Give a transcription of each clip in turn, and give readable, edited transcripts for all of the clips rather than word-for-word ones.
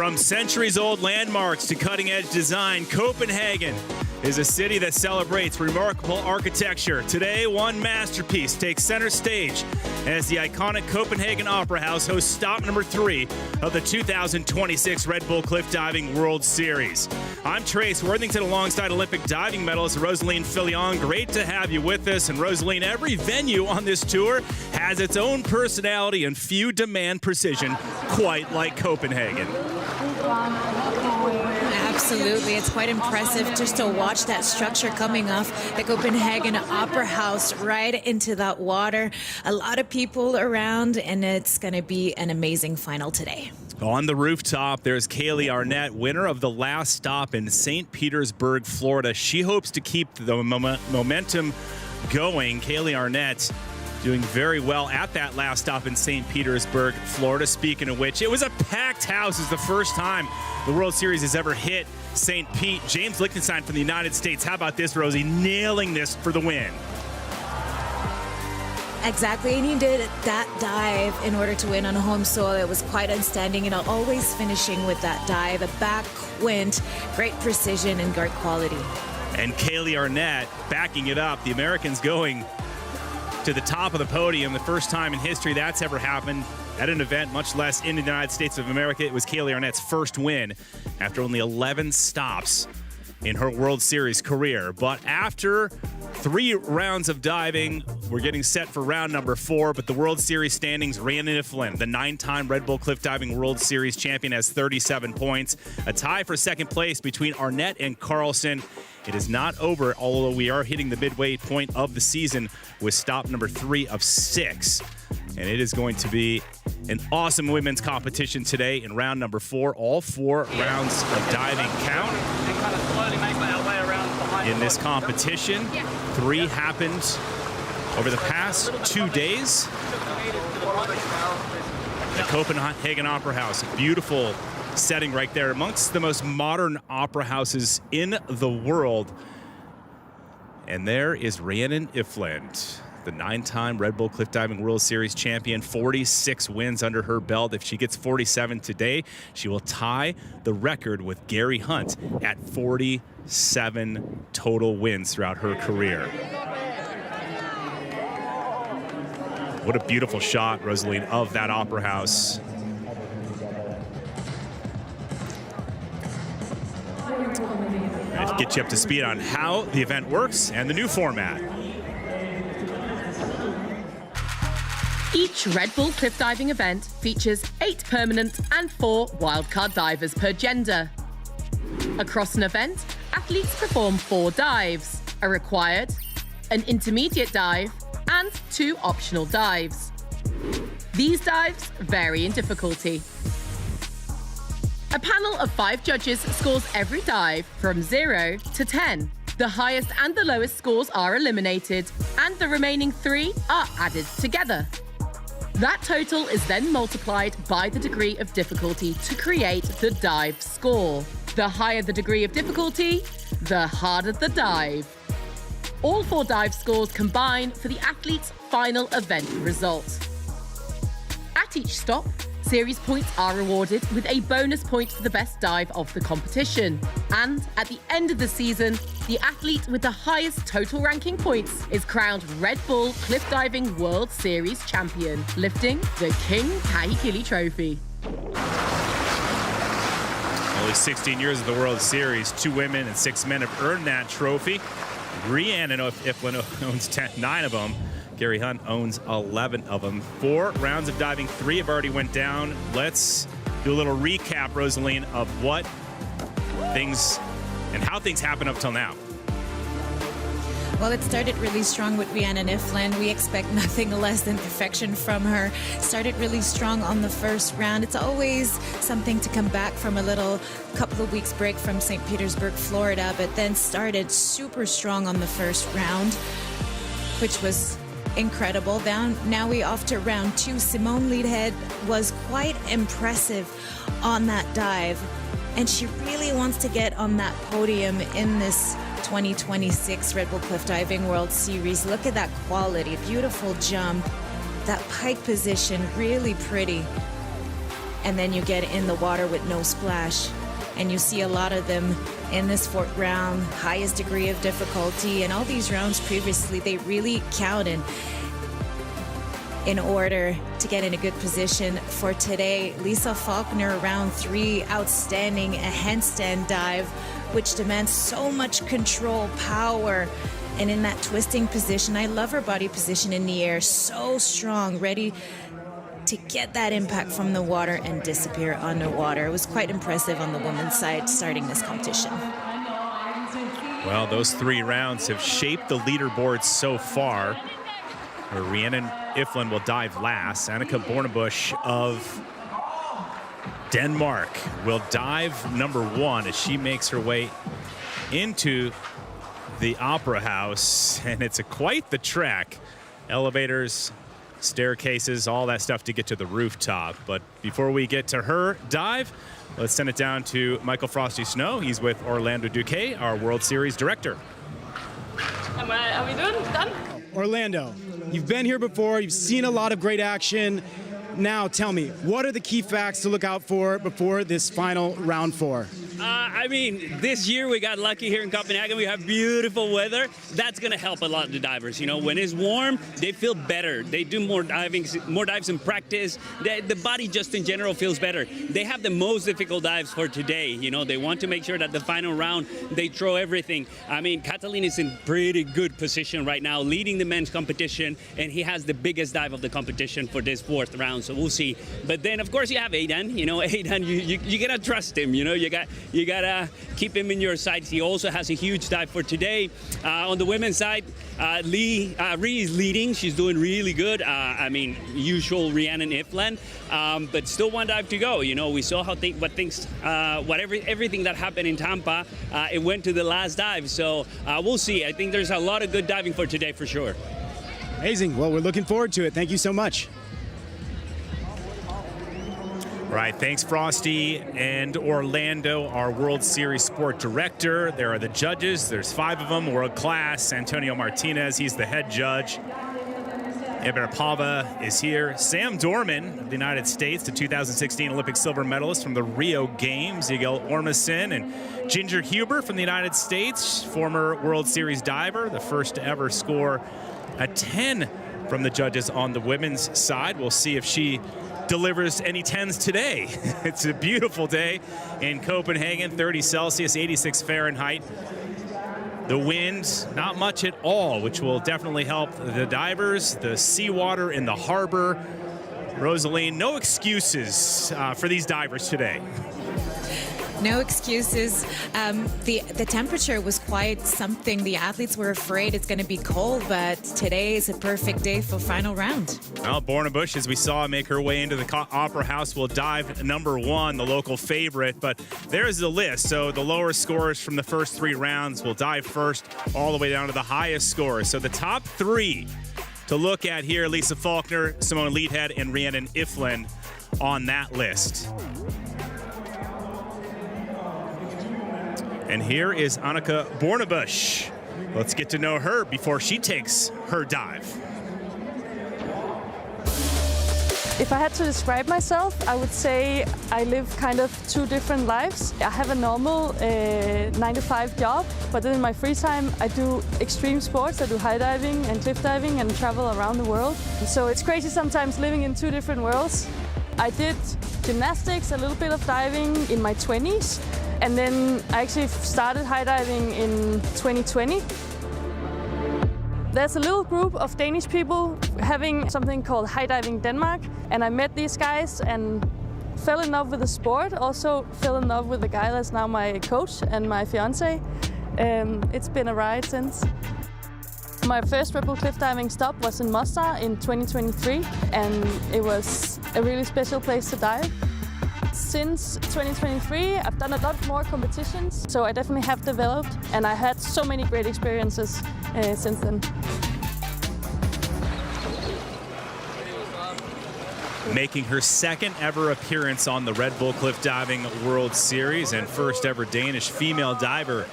From centuries-old landmarks to cutting-edge design, Copenhagen is a city that celebrates remarkable architecture. Today, one masterpiece takes center stage as the iconic Copenhagen Opera House hosts stop number 3 of the 2026 Red Bull Cliff Diving World Series. I'm Trace Worthington alongside Olympic diving medalist Rosaline Filion. Great to have you with us. And Rosaline, every venue on this tour has its own personality and few demand precision quite like Copenhagen. Absolutely. It's quite impressive just to watch that structure coming off the Copenhagen Opera House right into that water. A lot of people around, and it's going to be an amazing final today. On the rooftop, there's Kaylee Arnett, winner of the last stop in St. Petersburg, Florida. She hopes to keep the momentum going. Kaylee Arnett doing very well at that last stop in St. Petersburg, Florida. Speaking of which, it was a packed house. It's the first time the World Series has ever hit St. Pete. James Lichtenstein from the United States. How about this, Rosie? Nailing this for the win. Exactly, and he did that dive in order to win on home soil. It was quite outstanding, and always finishing with that dive. A back quint, great precision and great quality. And Kaylee Arnett backing it up. The Americans going to the top of the podium. The first time in history that's ever happened at an event, much less in the United States of America. It was Kaylee Arnett's first win after only 11 stops in her World Series career. But after 3 rounds of diving, we're getting set for round number 4. But the World Series standings, Rhiannan Iffland, the 9-time Red Bull Cliff Diving World Series champion, has 37 points. A tie for second place between Arnett and Carlson. It is not over, although we are hitting the midway point of the season with stop number 3 of 6. And it is going to be an awesome women's competition today in round number 4. All 4 rounds of diving count in this competition. 3 happened over the past 2 days. The Copenhagen Opera House, a beautiful setting right there, amongst the most modern opera houses in the world. And there is Rhiannan Iffland, the 9-time Red Bull Cliff Diving World Series champion, 46 wins under her belt. If she gets 47 today, she will tie the record with Gary Hunt at 47 total wins throughout her career. What a beautiful shot, Rosaline, of that opera house. And to get you up to speed on how the event works and the new format. Each Red Bull cliff diving event features 8 permanent and 4 wildcard divers per gender. Across an event, athletes perform 4 dives, a required, an intermediate dive, and 2 optional dives. These dives vary in difficulty. A panel of 5 judges scores every dive from 0 to 10. The highest and the lowest scores are eliminated, and the remaining 3 are added together. That total is then multiplied by the degree of difficulty to create the dive score. The higher the degree of difficulty, the harder the dive. All 4 dive scores combine for the athlete's final event result. At each stop, series points are awarded with a bonus point for the best dive of the competition. And at the end of the season, the athlete with the highest total ranking points is crowned Red Bull Cliff Diving World Series champion, lifting the King Kahikili Trophy. Only 16 years of the World Series, 2 women and 6 men have earned that trophy. Rhiannan Iffland owns 9 of them. Gary Hunt owns 11 of them. 4 rounds of diving, 3 have already went down. Let's do a little recap, Rosaline, of what things and how things happen up till now. Well, it started really strong with Rhiannan Iffland. We expect nothing less than perfection from her. Started really strong on the first round. It's always something to come back from a little couple of weeks break from St. Petersburg, Florida, but then started super strong on the first round, which was incredible. Now we off to round 2. Simone Leadhead was quite impressive on that dive, and she really wants to get on that podium in this 2026 Red Bull Cliff Diving World Series. Look at that quality, beautiful jump, that pike position, really pretty. and then you get in the water with no splash. And you see a lot of them in this fourth round, highest degree of difficulty. And all these rounds previously, they really count in order to get in a good position. For today, Lisa Faulkner, round 3, outstanding, a handstand dive, which demands so much control, power, and in that twisting position. I love her body position in the air, so strong, ready to get that impact from the water and disappear underwater. It was quite impressive on the women's side starting this competition. Well, those 3 rounds have shaped the leaderboard so far, where Rhiannan Iffland will dive last. Annika Bornebusch of Denmark will dive number 1 as she makes her way into the Opera House, and it's quite the trek. Elevators, staircases, all that stuff to get to the rooftop. But before we get to her dive, let's send it down to Michael Frosty Snow. He's with Orlando Duque, our World Series director. Are we done? Orlando, you've been here before, you've seen a lot of great action. Now tell me, what are the key facts to look out for before this final round 4? I mean, this year we got lucky here in Copenhagen. We have beautiful weather. That's going to help a lot of the divers. You know, when it's warm, they feel better. They do more dives in practice. The body just in general feels better. They have the most difficult dives for today. You know, they want to make sure that the final round, they throw everything. I mean, Catalin is in pretty good position right now, leading the men's competition, and he has the biggest dive of the competition for this 4th round. So we'll see. But then, of course, you have Aidan. You know, Aidan, you gotta trust him. You know, you gotta keep him in your sights. He also has a huge dive for today. On the women's side, Rhi is leading. She's doing really good. I mean, usual Rhiannan Iffland, but still 1 dive to go. You know, we saw how everything that happened in Tampa, it went to the last dive. So we'll see. I think there's a lot of good diving for today for sure. Amazing. Well, we're looking forward to it. Thank you so much. Right, thanks Frosty and Orlando, our World Series sport director. There are the judges, there's 5 of them, world class. Antonio Martinez, he's the head judge. Eberpava is here. Sam Dorman of the United States, the 2016 Olympic silver medalist from the Rio Games. Egil Ormason and Ginger Huber from the United States, former World Series diver, the first to ever score a 10 from the judges on the women's side. We'll see if she delivers any 10s today. It's a beautiful day in Copenhagen, 30 Celsius, 86 Fahrenheit. The wind, not much at all, which will definitely help the divers, the seawater in the harbor. Rosaline, no excuses for these divers today. No excuses. The temperature was quite something. The athletes were afraid it's going to be cold, but today is a perfect day for final round. Well, Bornebusch, as we saw, make her way into the Opera House, will dive number 1, the local favorite. But there's the list. So the lower scorers from the first 3 rounds will dive first, all the way down to the highest scorers. So the top 3 to look at here: Lisa Faulkner, Simone Leedhead, and Rhiannan Iffland on that list. And here is Annika Bornebusch. Let's get to know her before she takes her dive. If I had to describe myself, I would say I live kind of 2 different lives. I have a normal 9-to-5 job, but then in my free time I do extreme sports. I do high diving and cliff diving and travel around the world. So it's crazy sometimes living in 2 different worlds. I did gymnastics, a little bit of diving in my 20s. And then I actually started high diving in 2020. There's a little group of Danish people having something called High Diving Denmark, and I met these guys and fell in love with the sport. Also fell in love with the guy that's now my coach and my fiance. It's been a ride since. My first Red Bull cliff diving stop was in Mostar in 2023, and it was a really special place to dive. Since 2023, I've done a lot more competitions, so I definitely have developed, and I had so many great experiences since then. Making her 2nd ever appearance on the Red Bull Cliff Diving World Series and first ever Danish female diver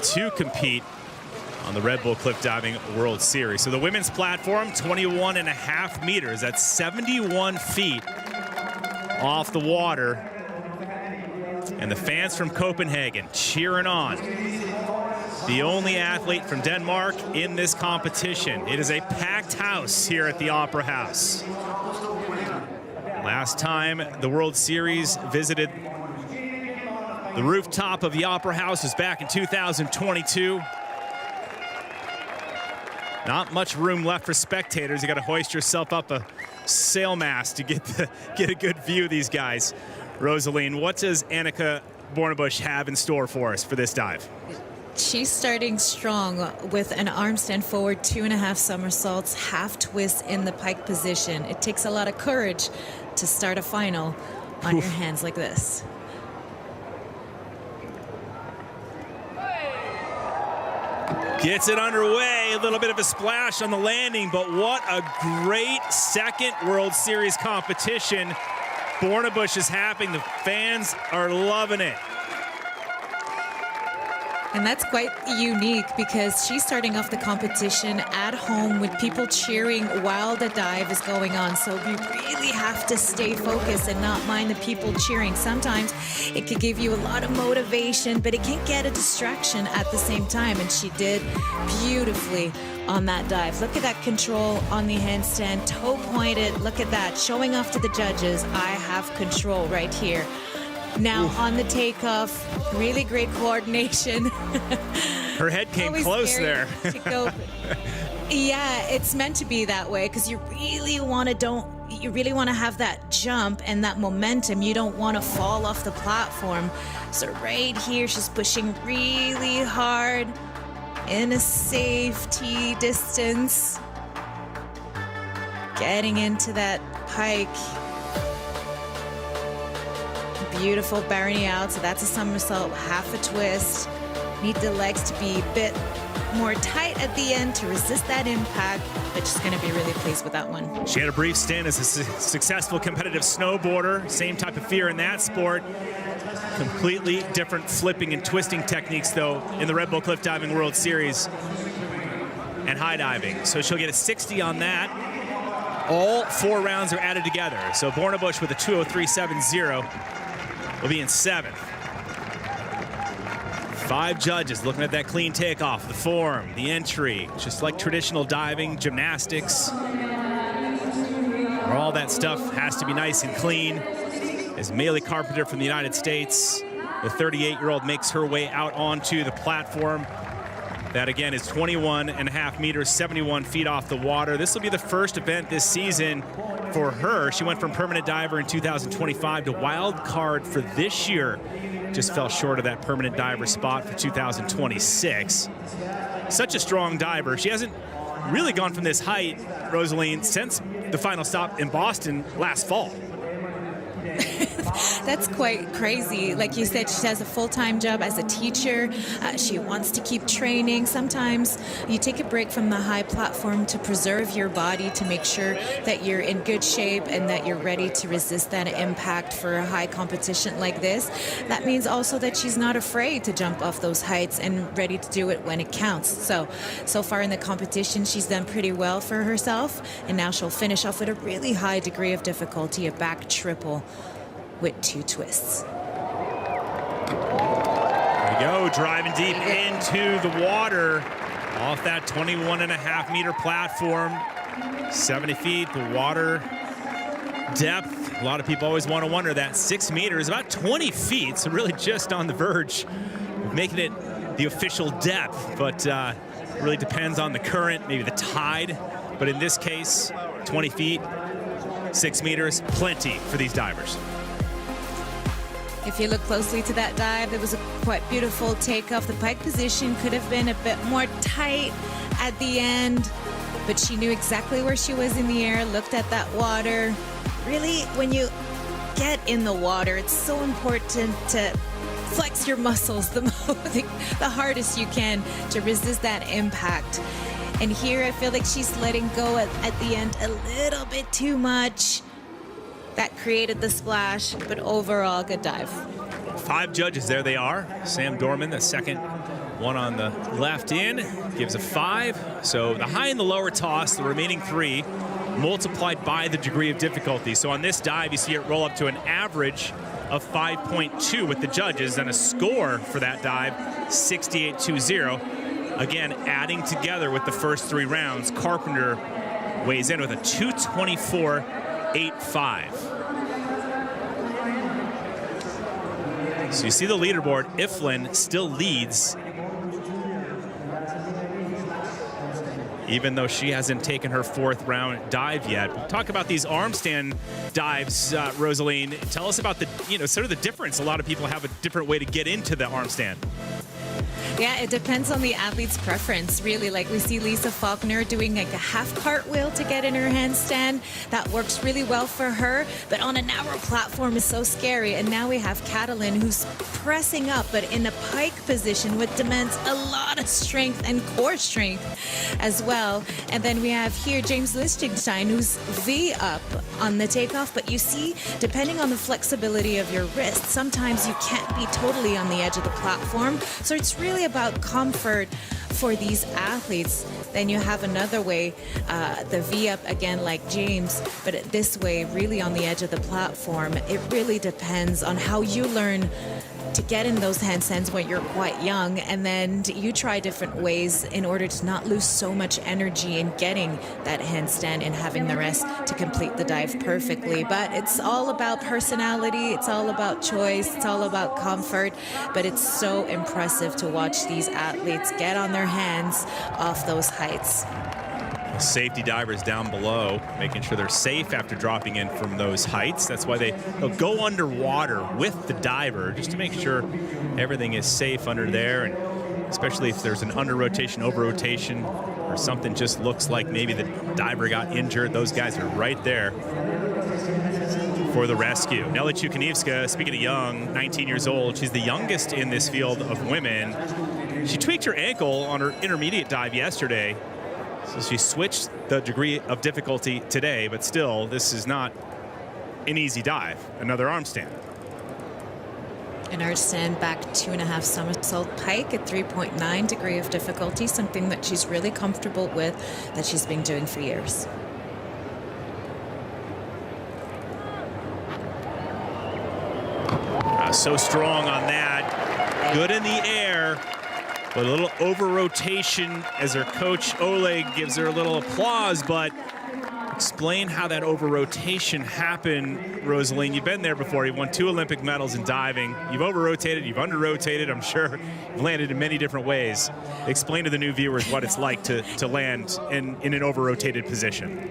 to compete on the Red Bull Cliff Diving World Series. So the women's platform, 21.5 meters. That's 71 feet. off the water. And the fans from Copenhagen cheering on the only athlete from Denmark in this competition. It is a packed house here at the Opera House. Last time the World Series visited the rooftop of the Opera House was back in 2022. Not much room left for spectators. You got to hoist yourself up a sail mast to get a good view of these guys. Rosaline, what does Annika Bornebusch have in store for us for this dive? She's starting strong with an arm stand forward, 2.5 somersaults, half twist in the pike position. It takes a lot of courage to start a final on your hands like this. Gets it underway, a little bit of a splash on the landing, but what a great second World Series competition. Bornebusch is happening. The fans are loving it. And that's quite unique because she's starting off the competition at home with people cheering while the dive is going on. So you really have to stay focused and not mind the people cheering. Sometimes it could give you a lot of motivation, but it can get a distraction at the same time. And she did beautifully on that dive. Look at that control on the handstand, toe pointed. Look at that, showing off to the judges. I have control right here. Now on the takeoff, really great coordination. Her head came close there. To go. Yeah, it's meant to be that way because you really want to have that jump and that momentum. You don't want to fall off the platform. So right here, she's pushing really hard in a safety distance, getting into that pike. Beautiful Barony out, so that's a somersault, half a twist. Need the legs to be a bit more tight at the end to resist that impact, but she's going to be really pleased with that one. She had a brief stint as a successful competitive snowboarder. Same type of fear in that sport. Completely different flipping and twisting techniques, though, in the Red Bull Cliff Diving World Series and high diving. So she'll get a 60 on that. All 4 rounds are added together. So Bornebusch with a 2:03.70 will be in 7th. 5 judges looking at that clean takeoff, the form, the entry, just like traditional diving, gymnastics, where all that stuff has to be nice and clean. As Maylee Carpenter from the United States, the 38-year-old makes her way out onto the platform. That, again, is 21.5 meters, 71 feet off the water. This will be the first event this season for her. She went from permanent diver in 2025 to wild card for this year. Just fell short of that permanent diver spot for 2026. Such a strong diver. She hasn't really gone from this height, Rosaline, since the final stop in Boston last fall. That's quite crazy. Like you said, she has a full-time job as a teacher. She wants to keep training. Sometimes you take a break from the high platform to preserve your body, to make sure that you're in good shape and that you're ready to resist that impact for a high competition like this. That means also that she's not afraid to jump off those heights and ready to do it when it counts. So far in the competition, she's done pretty well for herself, and now she'll finish off with a really high degree of difficulty, a back triple with 2 twists. There we go, driving deep into the water off that 21.5 meter platform. 70 feet, the water depth. A lot of people always want to wonder that 6 meters, about 20 feet, so really just on the verge of making it the official depth, but it really depends on the current, maybe the tide, but in this case, 20 feet, 6 meters, plenty for these divers. If you look closely to that dive, there was a quite beautiful takeoff. The pike position could have been a bit more tight at the end, but she knew exactly where she was in the air, looked at that water. Really, when you get in the water, it's so important to flex your muscles the hardest you can to resist that impact. And here I feel like she's letting go at the end a little bit too much. That created the splash, but overall, good dive. 5 judges, there they are. Sam Dorman, the second one on the left in, gives a 5. So the high and the lower toss, the remaining 3 multiplied by the degree of difficulty. So on this dive, you see it roll up to an average of 5.2 with the judges, and a score for that dive, 68.20. Again, adding together with the first 3 rounds, Carpenter weighs in with a 224.85. So you see the leaderboard, Iffland still leads, even though she hasn't taken her 4th round dive yet. Talk about these arm stand dives, Rosaline. Tell us about the, sort of the difference. A lot of people have a different way to get into the arm stand. Yeah, it depends on the athlete's preference, really. Like we see Lisa Faulkner doing like a half cartwheel to get in her handstand. That works really well for her, but on a narrow platform is so scary. And now we have Catalin, who's pressing up, but in a pike position, which demands a lot of strength and core strength as well. And then we have here James Lichtenstein, who's V up on the takeoff, but you see, depending on the flexibility of your wrist, sometimes you can't be totally on the edge of the platform. So it's really about comfort for these athletes. Then you have another way, the V up again like James, but this way really on the edge of the platform. It really depends on how you learn to get in those handstands when you're quite young, and then you try different ways in order to not lose so much energy in getting that handstand and having the rest to complete the dive perfectly. But it's all about personality, it's all about choice, it's all about comfort, but it's so impressive to watch these athletes get on their hands off those heights. Safety divers down below, making sure they're safe after dropping in from those heights. That's why they'll go underwater with the diver just to make sure everything is safe under there, and especially if there's an under rotation, over rotation, or something just looks like maybe the diver got injured. Those guys are right there for the rescue. Nelly Chukaniewska, speaking of young, 19 years old, she's the youngest in this field of women. She tweaked her ankle on her intermediate dive yesterday. So she switched the degree of difficulty today, but still, this is not an easy dive. Another arm stand. An arm stand back 2.5 somersault pike at 3.9 degree of difficulty, something that she's really comfortable with, that she's been doing for years. So strong on that. Good in the air. But a little over rotation as her coach Oleg gives her a little applause, but explain how that over rotation happened, Rosaline. You've been there before. You've won 2 Olympic medals in diving. You've over rotated, you've under rotated. I'm sure you've landed in many different ways. Explain to the new viewers what it's like to land in an over rotated position.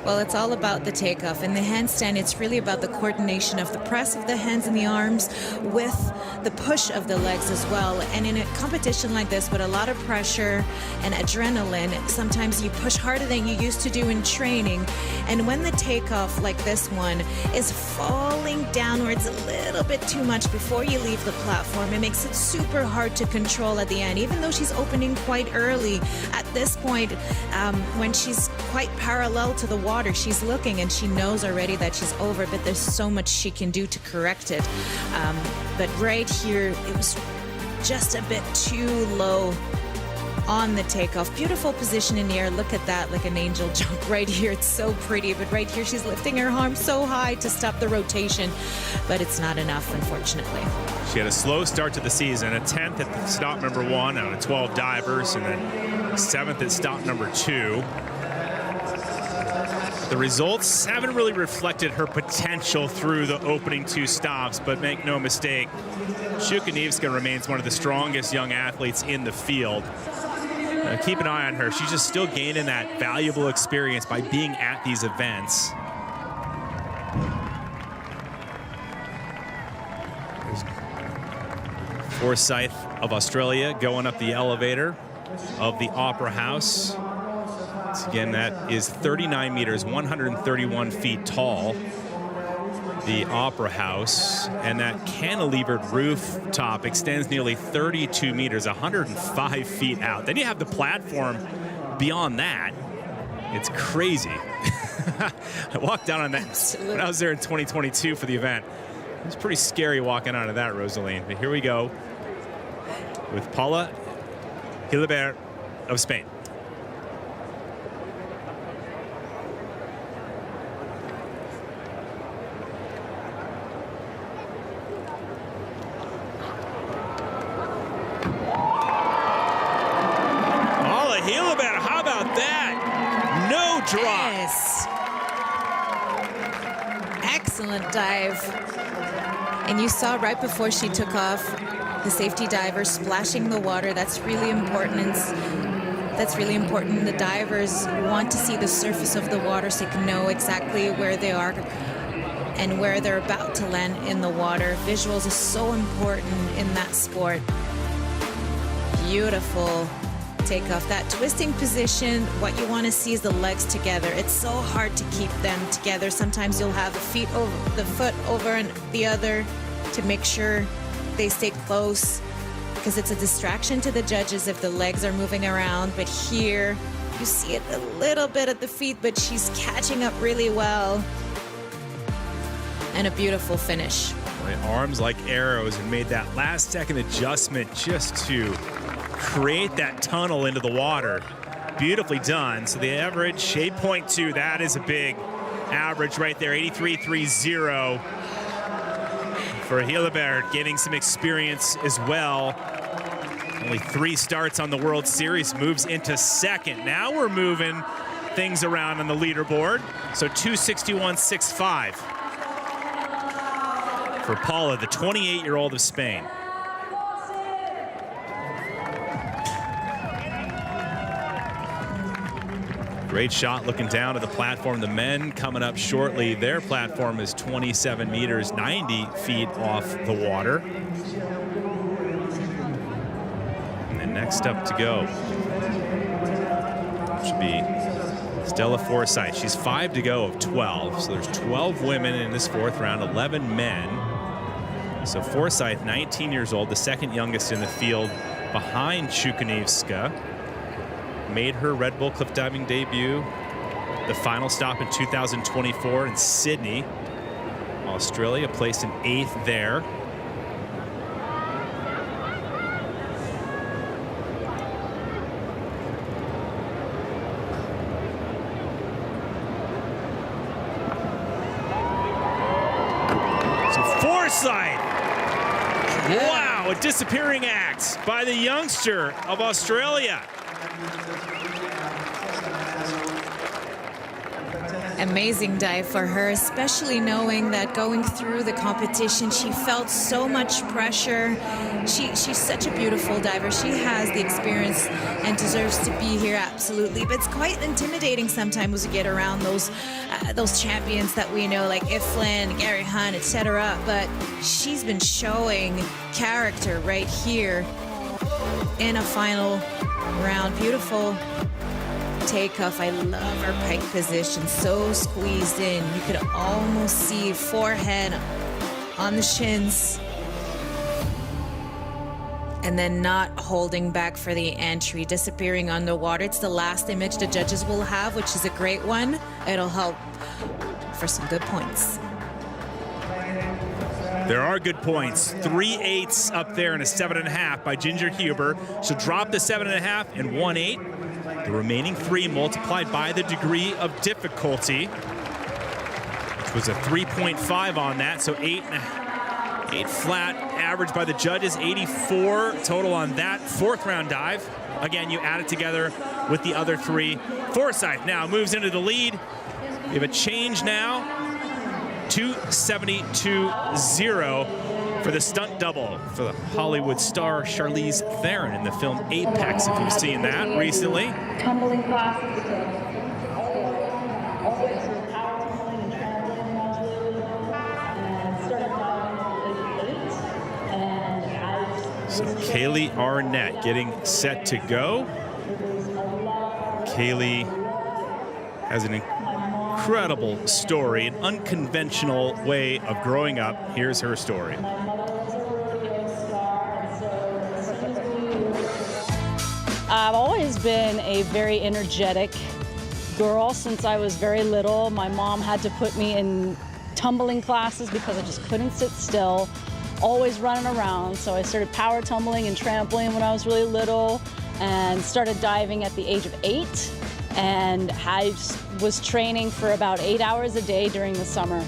Well, it's all about the takeoff. In the handstand, it's really about the coordination of the press of the hands and the arms with the push of the legs as well. And in a competition like this with a lot of pressure and adrenaline, sometimes you push harder than you used to do in training. And when the takeoff like this one is falling downwards a little bit too much before you leave the platform, it makes it super hard to control at the end. Even though she's opening quite early, at this point, when she's quite parallel to the water, she's looking and she knows already that she's over, but there's so much she can do to correct it. But right here, it was just a bit too low on the takeoff. Beautiful position in the air. Look at that, like an angel jump right here. It's so pretty, but right here she's lifting her arm so high to stop the rotation, but it's not enough, unfortunately. She had a slow start to the season, a 10th at stop number 1 out of 12 divers, and then 7th at stop number 2. The results haven't really reflected her potential through the opening 2 stops, but make no mistake, Chukaniewska remains one of the strongest young athletes in the field. Keep an eye on her. She's just still gaining that valuable experience by being at these events. Forsyth of Australia going up the elevator of the Opera House. Again, that is 39 meters, 131 feet tall, the Opera House, and that cantilevered rooftop extends nearly 32 meters, 105 feet out. Then you have the platform beyond that. It's crazy. I walked down on that when I was there in 2022 for the event. It was pretty scary walking out of that, Rosaline. But here we go with Paula Hilibert of Spain. about that? No drop. Yes. Excellent dive. And you saw right before she took off, the safety diver splashing the water. That's really important. That's really important. The divers want to see the surface of the water so they can know exactly where they are and where they're about to land in the water. Visuals are so important in that sport. Beautiful takeoff. That twisting position, what you want to see is the legs together. It's so hard to keep them together. Sometimes you'll have the foot over and the other to make sure they stay close, because it's a distraction to the judges if the legs are moving around. But here, you see it a little bit at the feet, but she's catching up really well. And a beautiful finish. My arms like arrows, and made that last second adjustment just to create that tunnel into the water. Beautifully done. So the average, 8.2, that is a big average right there, 83.30 for Hilleberg, getting some experience as well. Only 3 starts on the World Series, moves into second. Now we're moving things around on the leaderboard. So 261.65 for Paula, the 28-year-old of Spain. Great shot looking down at the platform. The men coming up shortly. Their platform is 27 meters, 90 feet off the water. And then next up to go should be Stella Forsyth. She's 5 to go of 12. So there's 12 women in this 4th round, 11 men. So Forsyth, 19 years old, the 2nd youngest in the field behind Chukunievska. Made her Red Bull cliff diving debut, the final stop in 2024 in Sydney, Australia, placed in 8th there. So Forsyth, wow, a disappearing act by the youngster of Australia. Amazing dive for her, especially knowing that going through the competition, she felt so much pressure. She's such a beautiful diver. She has the experience and deserves to be here, absolutely. But it's quite intimidating sometimes to get around those champions that we know, like Iffland, Gary Hunt, etc. But she's been showing character right here in a final round. Beautiful takeoff. I love her pike position, so squeezed in. You could almost see forehead on the shins. And then not holding back for the entry, disappearing underwater. It's the last image the judges will have, which is a great one. It'll help for some good points. There are good points. 3/8 up there and a 7.5 by Ginger Huber. She'll drop the 7.5 and 1/8. The remaining 3 multiplied by the degree of difficulty, which was a 3.5 on that, so 8 flat average by the judges, 84 total on that 4th round dive. Again, you add it together with the other 3. Forsyth now moves into the lead. We have a change now, 272.0 for the stunt double for the Hollywood star Charlize Theron in the film Apex, if you've seen that recently. Tumbling classes. So Kaylee Arnett getting set to go. Kaylee has an incredible story, an unconventional way of growing up. Here's her story. I've always been a very energetic girl since I was very little. My mom had to put me in tumbling classes because I just couldn't sit still, always running around. So I started power tumbling and trampoline when I was really little and started diving at the age of 8. And I was training for about 8 hours a day during the summer.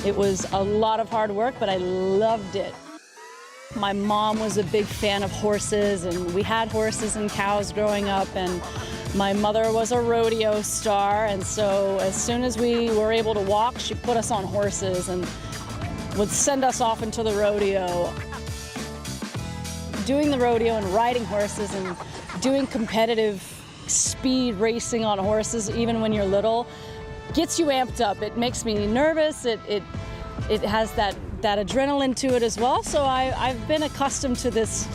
It was a lot of hard work, but I loved it. My mom was a big fan of horses, and we had horses and cows growing up, and My mother was a rodeo star, and so as soon as we were able to walk, she put us on horses and would send us off into the rodeo. Doing the rodeo and riding horses and doing competitive speed racing on horses, even when you're little, gets you amped up. It makes me nervous. It has that adrenaline to it as well. So I've been accustomed to this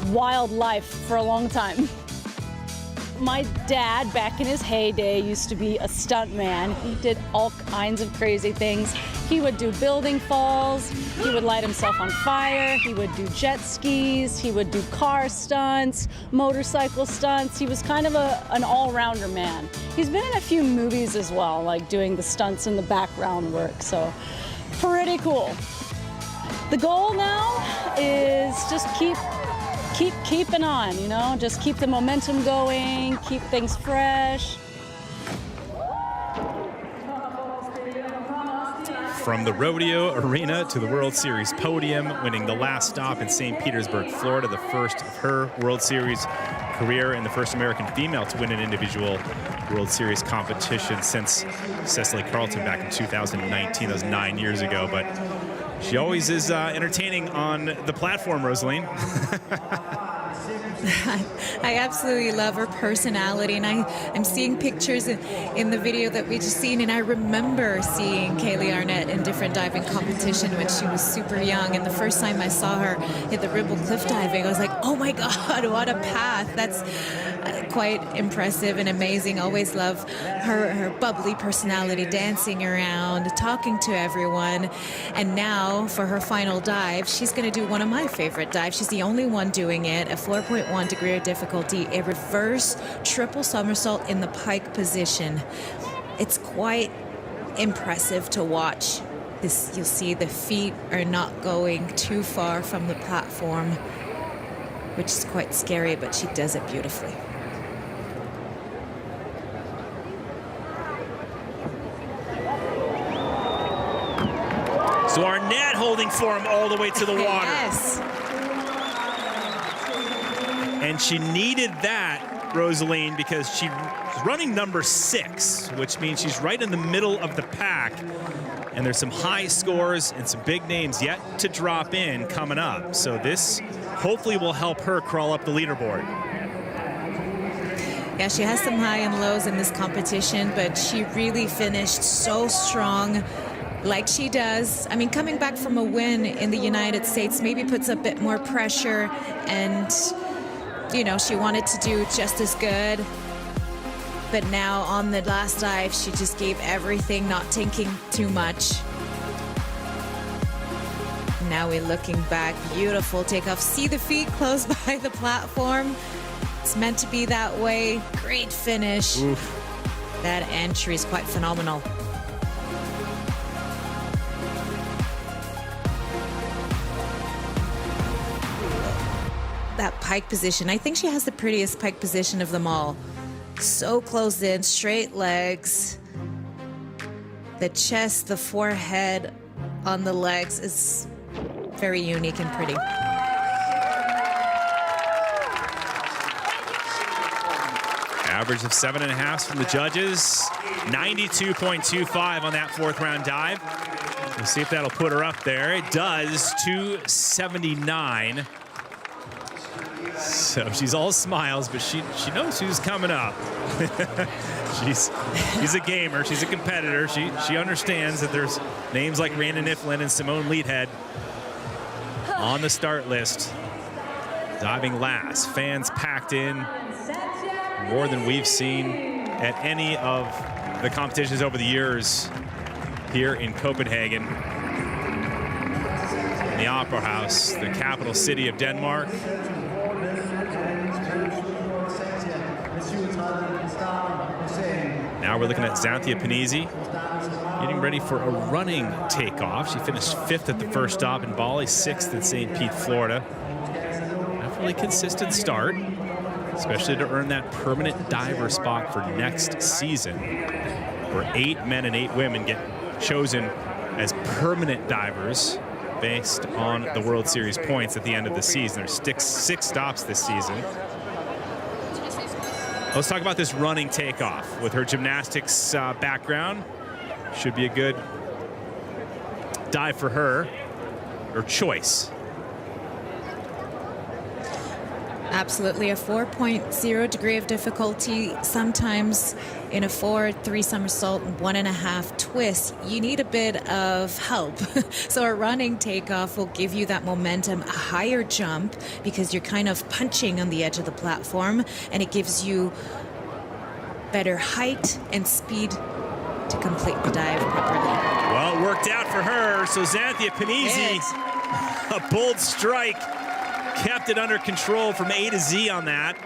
wild life for a long time. My dad, back in his heyday, used to be a stuntman. He did all kinds of crazy things. He would do building falls, he would light himself on fire, he would do jet skis, he would do car stunts, motorcycle stunts. He was kind of an all-rounder man. He's been in a few movies as well, like doing the stunts and the background work, so pretty cool. The goal now is just keeping on, you know, just keep the momentum going, keep things fresh. From the rodeo arena to the World Series podium, winning the last stop in St. Petersburg, Florida, the first of her World Series career and the first American female to win an individual World Series competition since Cecily Carlton back in 2019. That was 9 years ago, but she always is entertaining on the platform, Rosaline. I absolutely love her personality, and I'm seeing pictures in the video that we just seen, and I remember seeing Kaylee Arnett in different diving competition when she was super young, and the first time I saw her hit the Ribble cliff diving, I was like, oh my God, what a path. That's quite impressive and amazing. Always love her bubbly personality, dancing around, talking to everyone. And now for her final dive, she's going to do one of my favorite dives. She's the only one doing it, a 4.1 degree of difficulty, a reverse triple somersault in the pike position. It's quite impressive to watch. This, you'll see the feet are not going too far from the platform, which is quite scary, but she does it beautifully. So Arnett holding form all the way to the water. Yes. And she needed that, Rosaline, because she's running number 6, which means she's right in the middle of the pack. And there's some high scores and some big names yet to drop in coming up. So this hopefully will help her crawl up the leaderboard. Yeah, she has some high and lows in this competition, but she really finished so strong, like she does. I mean, coming back from a win in the United States maybe puts a bit more pressure, and, you know, she wanted to do just as good. But now on the last dive, she just gave everything, not thinking too much. Now we're looking back. Beautiful takeoff. See the feet close by the platform. It's meant to be that way. Great finish. Oof. That entry is quite phenomenal. That pike position. I think she has the prettiest pike position of them all. So closed in, straight legs. The chest, the forehead on the legs is very unique and pretty. Average of 7.5 from the judges. 92.25 on that 4th round dive. We'll see if that'll put her up there. It does, 279. So she's all smiles, but she knows who's coming up. she's a gamer. She's a competitor. She understands that there's names like Rhiannan Iffland and Simone Leadhead on the start list. Diving last. Fans packed in. More than we've seen at any of the competitions over the years here in Copenhagen. In the Opera House, the capital city of Denmark. Now we're looking at Xanthia Panizzi getting ready for a running takeoff. She finished 5th at the first stop in Bali, 6th at St. Pete, Florida. Definitely consistent start, especially to earn that permanent diver spot for next season, where 8 men and 8 women get chosen as permanent divers based on the World Series points at the end of the season. There's 6 stops this season. Let's talk about this running takeoff. With her gymnastics background, should be a good dive for her, or choice. Absolutely, a 4.0 degree of difficulty. Sometimes in a 4-3 somersault, 1.5 twist, you need a bit of help. So a running takeoff will give you that momentum, a higher jump, because you're kind of punching on the edge of the platform, and it gives you better height and speed to complete the dive properly. Well, it worked out for her. So Xanthia Panizzi, a bold strike, kept it under control from A to Z on that.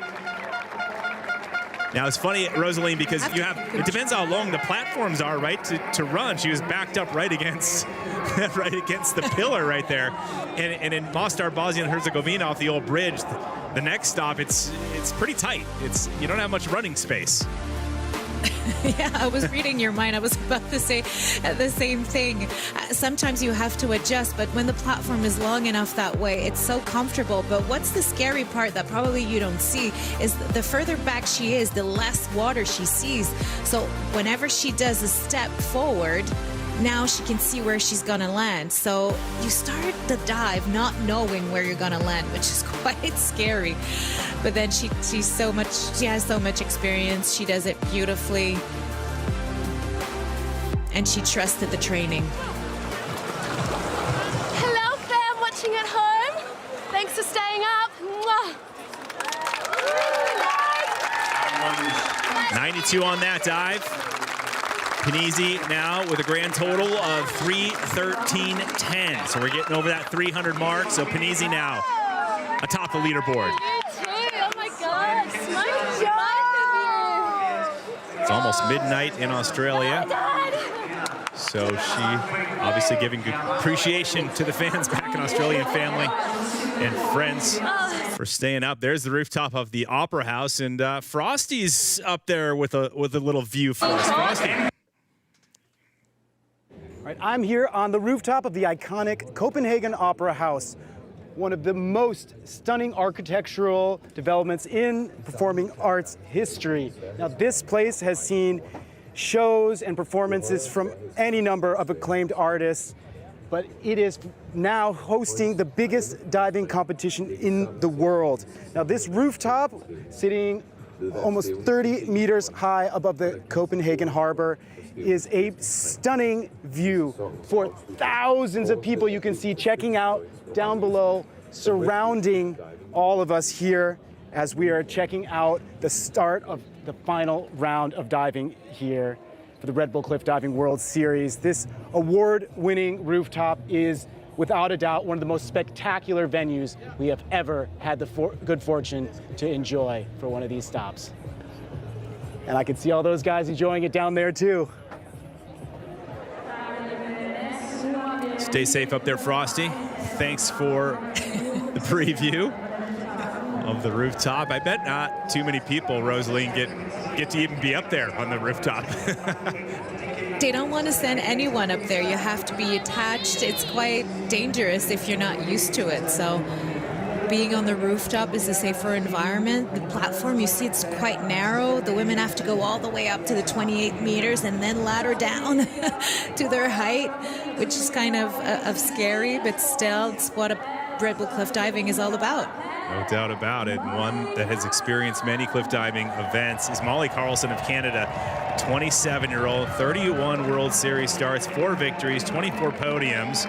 Now it's funny, Rosaline, because you have, it depends how long the platforms are, right, to run. She was backed up right against the pillar right there. And in Mostar, Bosnia and Herzegovina, off the old bridge, the next stop, it's pretty tight. You don't have much running space. Yeah, I was reading your mind. I was about to say the same thing. Sometimes you have to adjust, but when the platform is long enough that way, it's so comfortable. But what's the scary part that probably you don't see is the further back she is, the less water she sees. So whenever she does a step forward, now she can see where she's gonna land. So you start the dive not knowing where you're gonna land, which is quite scary. But then she has so much experience. She does it beautifully, and she trusted the training. Hello, fam watching at home. Thanks for staying up. Mwah. 92 on that dive. Panizzi now with a grand total of 3:13.10. So we're getting over that 300 mark. So Panizzi now atop the leaderboard. It's almost midnight in Australia. So she obviously giving good appreciation to the fans back in Australia, and family and friends for staying up. There's the rooftop of the Opera House, and Frosty's up there with a little view for us. Frosty. All right, I'm here on the rooftop of the iconic Copenhagen Opera House, one of the most stunning architectural developments in performing arts history. Now, this place has seen shows and performances from any number of acclaimed artists, but it is now hosting the biggest diving competition in the world. Now, this rooftop, sitting almost 30 meters high above the Copenhagen harbor, is a stunning view for thousands of people you can see checking out down below, surrounding all of us here as we are checking out the start of the final round of diving here for the Red Bull Cliff Diving World Series. This award-winning rooftop is without a doubt one of the most spectacular venues we have ever had the good fortune to enjoy for one of these stops. And I can see all those guys enjoying it down there too. Stay safe up there, Frosty. Thanks for the preview of the rooftop. I bet not too many people, Rosaline, get to even be up there on the rooftop. They don't want to send anyone up there. You have to be attached. It's quite dangerous if you're not used to it. So being on the rooftop is a safer environment. The platform, you see, it's quite narrow. The women have to go all the way up to the 28 meters and then ladder down to their height, which is kind of scary, but still, it's what Red Bull cliff diving is all about. No doubt about it. One that has experienced many cliff diving events is Molly Carlson of Canada, 27-year-old, 31 World Series starts, 4 victories, 24 podiums.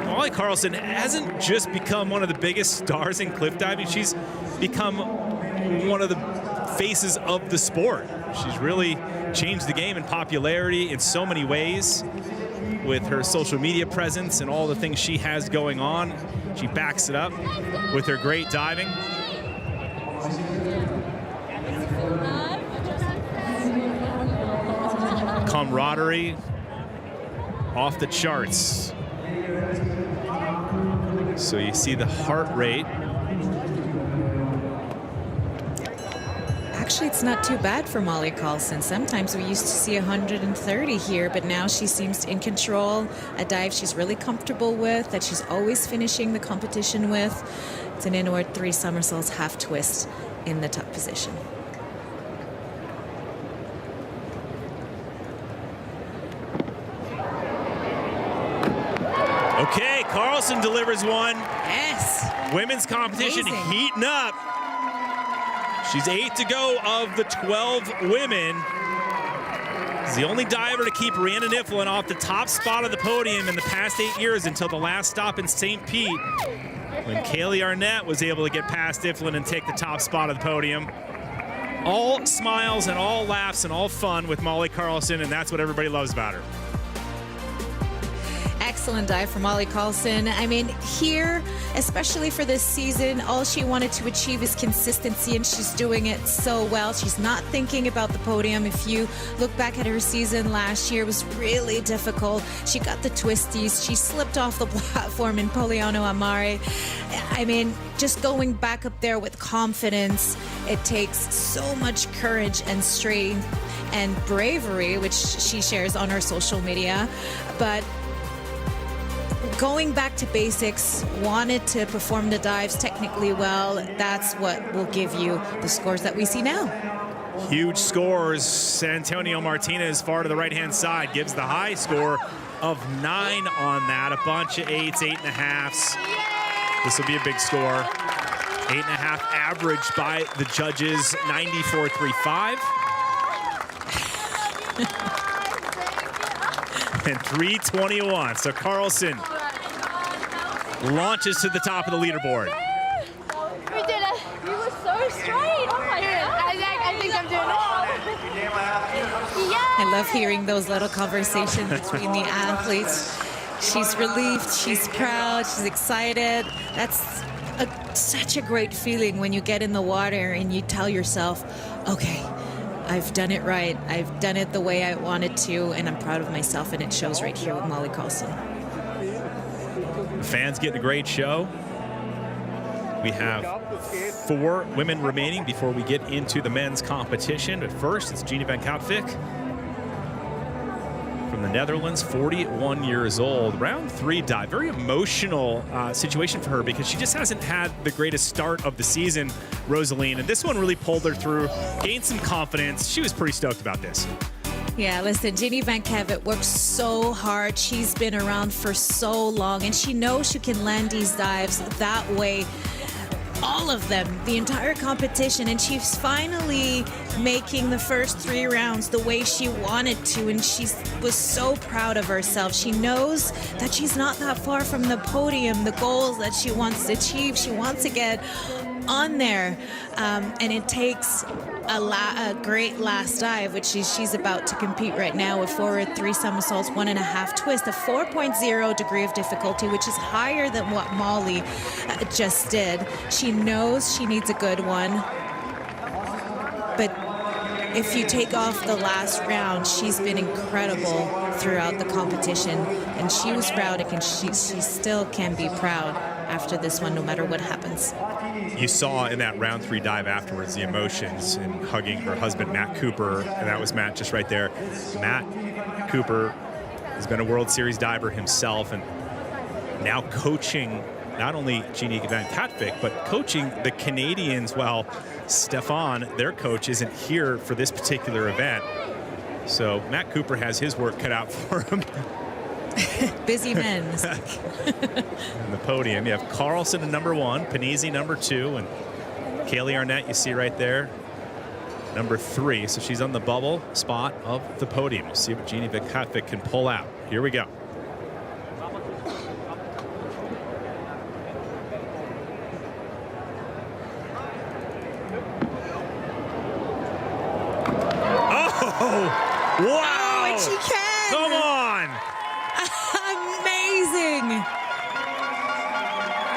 Molly Carlson hasn't just become one of the biggest stars in cliff diving, she's become one of the faces of the sport. She's really changed the game in popularity in so many ways with her social media presence and all the things she has going on. She backs it up with her great diving. Camaraderie off the charts. So you see the heart rate. Actually, it's not too bad for Molly Carlson. Sometimes we used to see 130 here, but now she seems in control. A dive she's really comfortable with, that she's always finishing the competition with. It's an inward 3 somersaults, half twist in the top position. Okay, Carlson delivers one. Yes. Women's competition Amazing. heating up. She's 8 to go of the 12 women. She's the only diver to keep Rhiannan Iffland off the top spot of the podium in the past 8 years until the last stop in St. Pete, when Kaylee Arnett was able to get past Iffland and take the top spot of the podium. All smiles and all laughs and all fun with Molly Carlson, and that's what everybody loves about her. Excellent dive from Molly Carlson. I mean, here, especially for this season, all she wanted to achieve is consistency, and she's doing it so well. She's not thinking about the podium. If you look back at her season last year, it was really difficult. She got the twisties. She slipped off the platform in Poliano Amare. I mean, just going back up there with confidence, it takes so much courage and strength and bravery, which she shares on her social media. But going back to basics, wanted to perform the dives technically well, that's what will give you the scores that we see now. Huge scores. San Antonio Martinez far to the right-hand side gives the high score of 9 on that. A bunch of 8s, 8.5s. This will be a big score. 8.5 average by the judges, 94.35. And 3:21. So Carlson launches to the top of the leaderboard. We did it. You were so straight. Oh my God. I think I'm doing it. Yeah. I love hearing those little conversations between the athletes. She's relieved, she's proud, she's excited. That's such a great feeling when you get in the water and you tell yourself, okay, I've done it right. I've done it the way I wanted to, and I'm proud of myself, and it shows right here with Molly Carlson. The fans getting a great show. We have 4 women remaining before we get into the men's competition. But first, it's Jeannie van Katwijk from the Netherlands, 41 years old. Round 3 dive. Very emotional situation for her because she just hasn't had the greatest start of the season, Rosaline. And this one really pulled her through, gained some confidence. She was pretty stoked about this. Yeah, listen, Jeannie van Katwijk works so hard. She's been around for so long, and she knows she can land these dives that way. All of them, the entire competition, and she's finally making the first 3 rounds the way she wanted to, and she was so proud of herself. She knows that she's not that far from the podium, the goals that she wants to achieve. She wants to get on there, and it takes a great last dive, which she's about to compete right now with forward 3 somersaults, 1.5 twist, a 4.0 degree of difficulty, which is higher than what Molly just did. She knows she needs a good one, but if you take off the last round, she's been incredible throughout the competition, and she was proud, and she still can be proud after this one, no matter what happens. You saw in that round 3 dive afterwards the emotions in hugging her husband, Matt Cooper, and that was Matt just right there. Matt Cooper has been a World Series diver himself, and now coaching not only Jeannie van Katwijk, but coaching the Canadians while Stefan, their coach, isn't here for this particular event. So Matt Cooper has his work cut out for him. Busy men. On the podium, you have Carlson in number 1, Panizzi number 2, and Kaylee Arnett, you see right there, number 3. So she's on the bubble spot of the podium. We'll see what Jeannie van Katwijk can pull out. Here we go. Oh, wow! Oh, and she can! Come on! Amazing!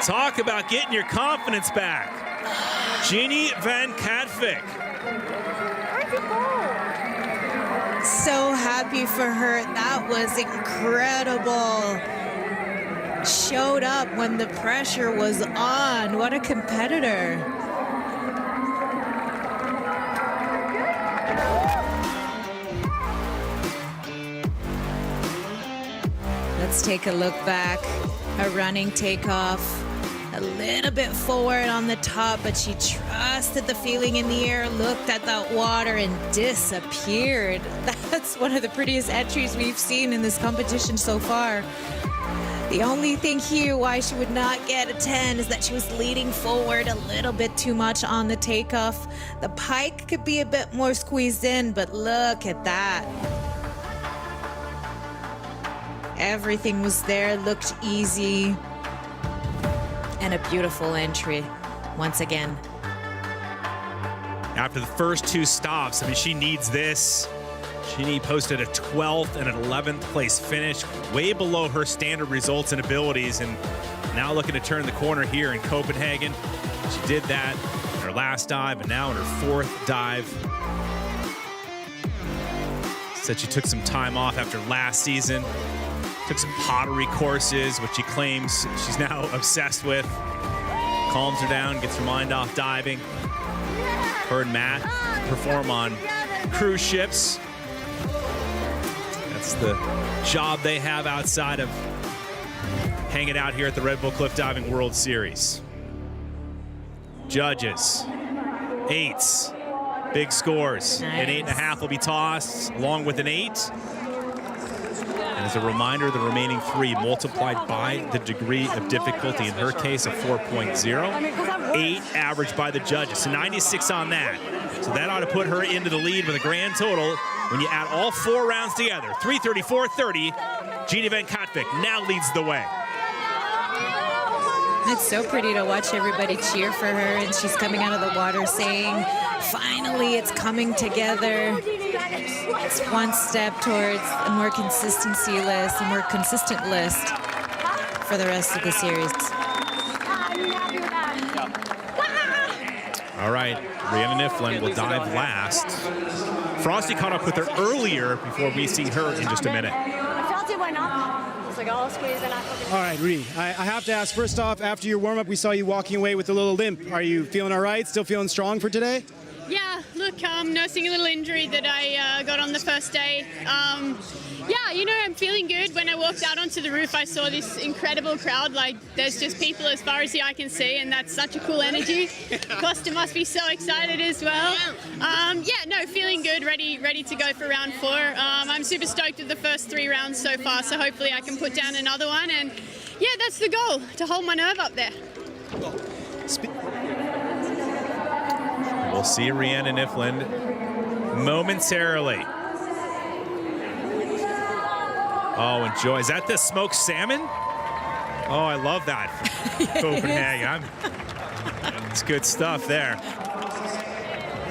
Talk about getting your confidence back. Jeannie van Katwijk. So happy for her. That was incredible. Showed up when the pressure was on. What a competitor. Let's take a look back. A running takeoff. A little bit forward on the top, but she trusted the feeling in the air, looked at that water, and disappeared. That's one of the prettiest entries we've seen in this competition so far. The only thing here why she would not get a 10 is that she was leading forward a little bit too much on the takeoff. The pike could be a bit more squeezed in, but look at that. Everything was there, looked easy. And a beautiful entry once again. After the first 2 stops, I mean, she needs this. She posted a 12th and an 11th place finish, way below her standard results and abilities, and now looking to turn the corner here in Copenhagen. She did that in her last dive, and now in her 4th dive. Said she took some time off after last season, took some pottery courses, which she claims she's now obsessed with. Calms her down, gets her mind off diving. Her and Matt perform on cruise ships. That's the job they have outside of hanging out here at the Red Bull Cliff Diving World Series. Judges, 8s, big scores. Nice. An 8.5 will be tossed along with an 8. And as a reminder, the remaining 3 multiplied by the degree of difficulty, in her case, a 4.0. 8 averaged by the judges, so 96 on that. So that ought to put her into the lead with a grand total. When you add all 4 rounds together, 334.30, Jeannie Van Katwijk now leads the way. It's so pretty to watch everybody cheer for her, and she's coming out of the water saying, finally, it's coming together. It's one step towards a more consistency list, a more consistent list for the rest of the series. All right, Rhiannan Iffland will dive last. Frosty caught up with her earlier before we see her in just a minute. All right, Rhi, I have to ask, first off, after your warm-up, we saw you walking away with a little limp. Are you feeling all right? Still feeling strong for today? Yeah, look, nursing a little injury that I got on the first day. Yeah, you know, I'm feeling good. When I walked out onto the roof, I saw this incredible crowd. Like, there's just people as far as the eye can see, and that's such a cool energy. Costa must be so excited as well. Yeah, no, feeling good, ready to go for round 4. I'm super stoked with the first 3 rounds so far, so hopefully I can put down another one. And yeah, that's the goal, to hold my nerve up there. We'll see Rhiannan Iffland momentarily. Oh, enjoy. Is that the smoked salmon? Oh, I love that. Copenhagen. It's good stuff there.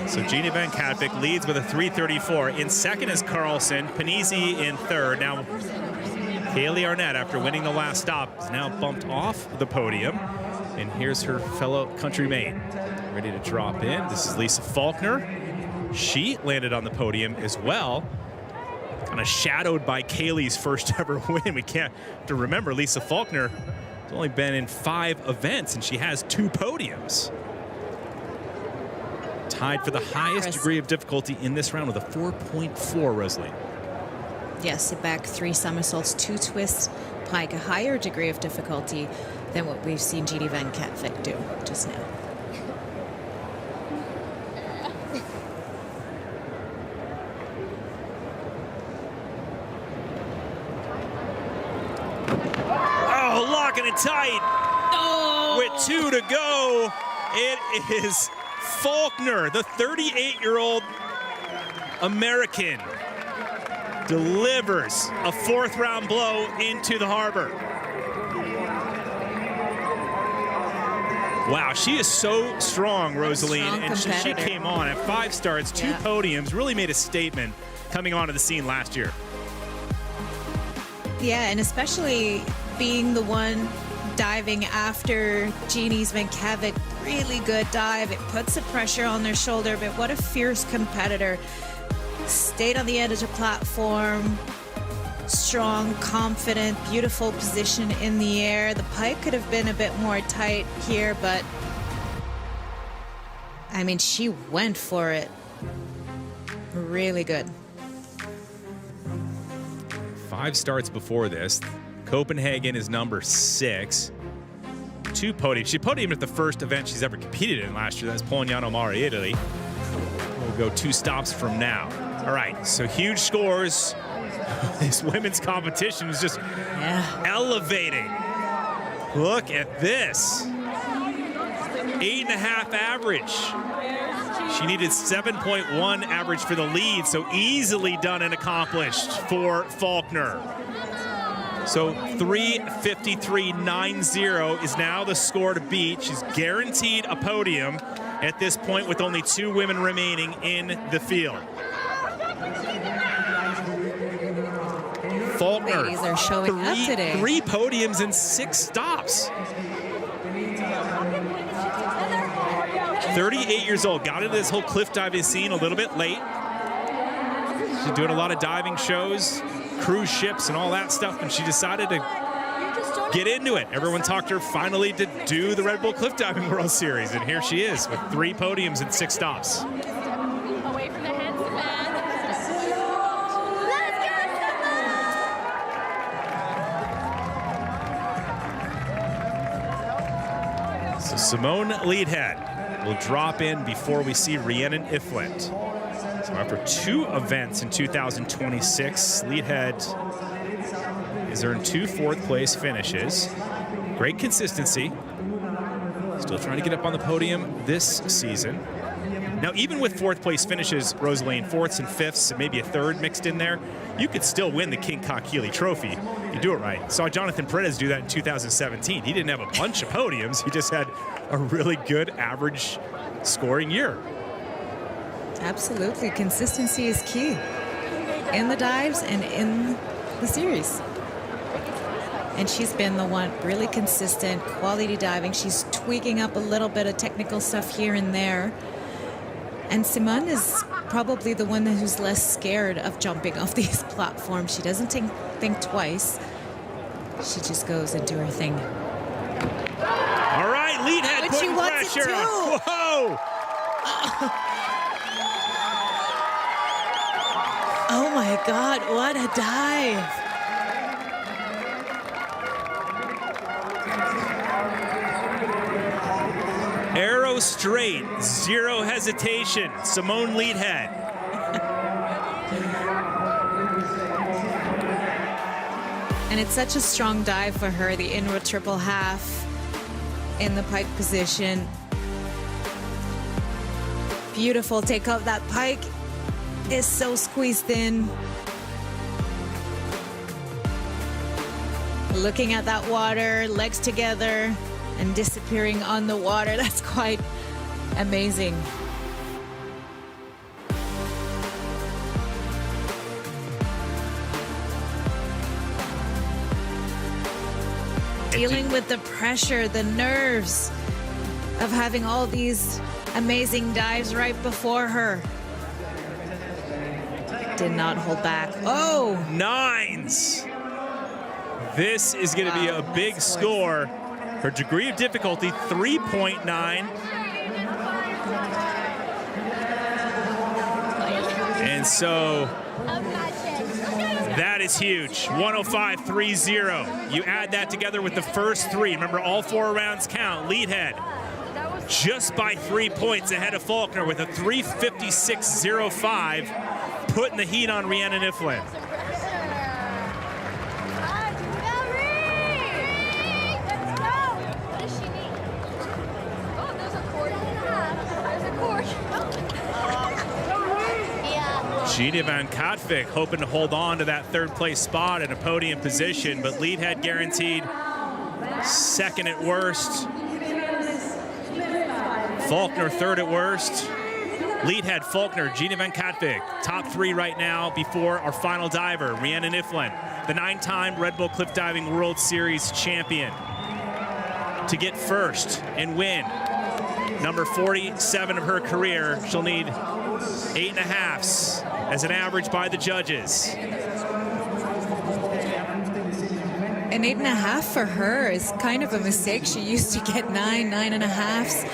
So Jeannie Van Katwijk leads with a 3:34. In second is Carlson. Panizzi in third. Now, Kaylee Arnett, after winning the last stop, is now bumped off the podium. And here's her fellow countrymate, ready to drop in. This is Lisa Faulkner. She landed on the podium as well. Kind of shadowed by Kaylee's first ever win. We can't to remember Lisa Faulkner has only been in 5 events, and she has 2 podiums. Tied for the highest degree of difficulty in this round with a 4.4, Rosalie. Yes, sit back, 3 somersaults, 2 twists, pike, a higher degree of difficulty than what we've seen Jeannie Van Katwijk do just now. Oh, locking it tight. Oh. With 2 to go, it is Faulkner, the 38-year-old American, delivers a 4th round blow into the harbor. Wow, she is so strong, Rosaline, and she came on at 5 starts, 2 podiums, really made a statement coming onto the scene last year. Yeah, and especially being the one diving after Jeannie's Van Katwijk, really good dive. It puts the pressure on their shoulder, but what a fierce competitor. Stayed on the edge of the platform, strong, confident, beautiful position in the air. The pike could have been a bit more tight here, but I mean, she went for it. Really good. 5 starts before this. Copenhagen is number 6. 2 podiums. She podiumed at the first event she's ever competed in last year. That's Polignano Mare, Italy. We'll go 2 stops from now. All right, so huge scores This women's competition is just elevating. Look at this. 8.5 average. She needed 7.1 average for the lead, so easily done and accomplished for Faulkner. So 3:53.90 is now the score to beat. She's guaranteed a podium at this point with only 2 women remaining in the field. Faulkner, Ladies are showing up today. 3 podiums and 6 stops. 38 years old, got into this whole cliff diving scene a little bit late. She's doing a lot of diving shows, cruise ships and all that stuff, and she decided to get into it. Everyone talked her finally to do the Red Bull Cliff Diving World Series, and here she is with 3 podiums and 6 stops. Away from the heads, man. Let's go, So Simone Leadhead will drop in before we see Rhiannan Iffland. So after 2 events in 2026, Leadhead has earned 2 fourth-place finishes. Great consistency. Still trying to get up on the podium this season. Now, even with fourth-place finishes, Rosaline, 4ths and 5ths, and maybe a 3rd mixed in there, you could still win the King Kak-Healy Trophy. You do it right. Saw Jonathan Perez do that in 2017. He didn't have a bunch of podiums. He just had a really good average scoring year. Absolutely. Consistency is key in the dives and in the series. And she's been the one really consistent, quality diving. She's tweaking up a little bit of technical stuff here and there. And Simone is probably the one who's less scared of jumping off these platforms. She doesn't think twice. She just goes and do her thing. All right, Leadhead But she putting wants it pressure. too. Whoa! Oh my God, what a dive. Arrow straight, 0 hesitation. Simone Leadhead. And it's such a strong dive for her, the inward triple half in the pike position. Beautiful, take off that pike. Is so squeezed in. Looking at that water, legs together and disappearing on the water. That's quite amazing. Dealing with the pressure, the nerves of having all these amazing dives right before her. Did not hold back. Oh! 9s. This is going to be a big score. Her degree of difficulty, 3.9. And so that is huge. 105.30. You add that together with the first 3. Remember, all 4 rounds count. Leadhead just by 3 points ahead of Faulkner with a 3:56.05. Putting the heat on Rhiannan Iffland. What does she need? Oh, there's a cord. There's a cord. Yeah. Gina Van Katvik hoping to hold on to that 3rd place spot in a podium position, but Leadhead guaranteed 2nd at worst. Faulkner 3rd at worst. Leadhead, Faulkner, Gina Van Katvik, top 3 right now before our final diver, Rhiannan Iffland, the 9-time Red Bull Cliff Diving World Series champion. To get first and win number 47 of her career, she'll need 8.5s as an average by the judges. An 8.5 for her is kind of a mistake. She used to get 9.5s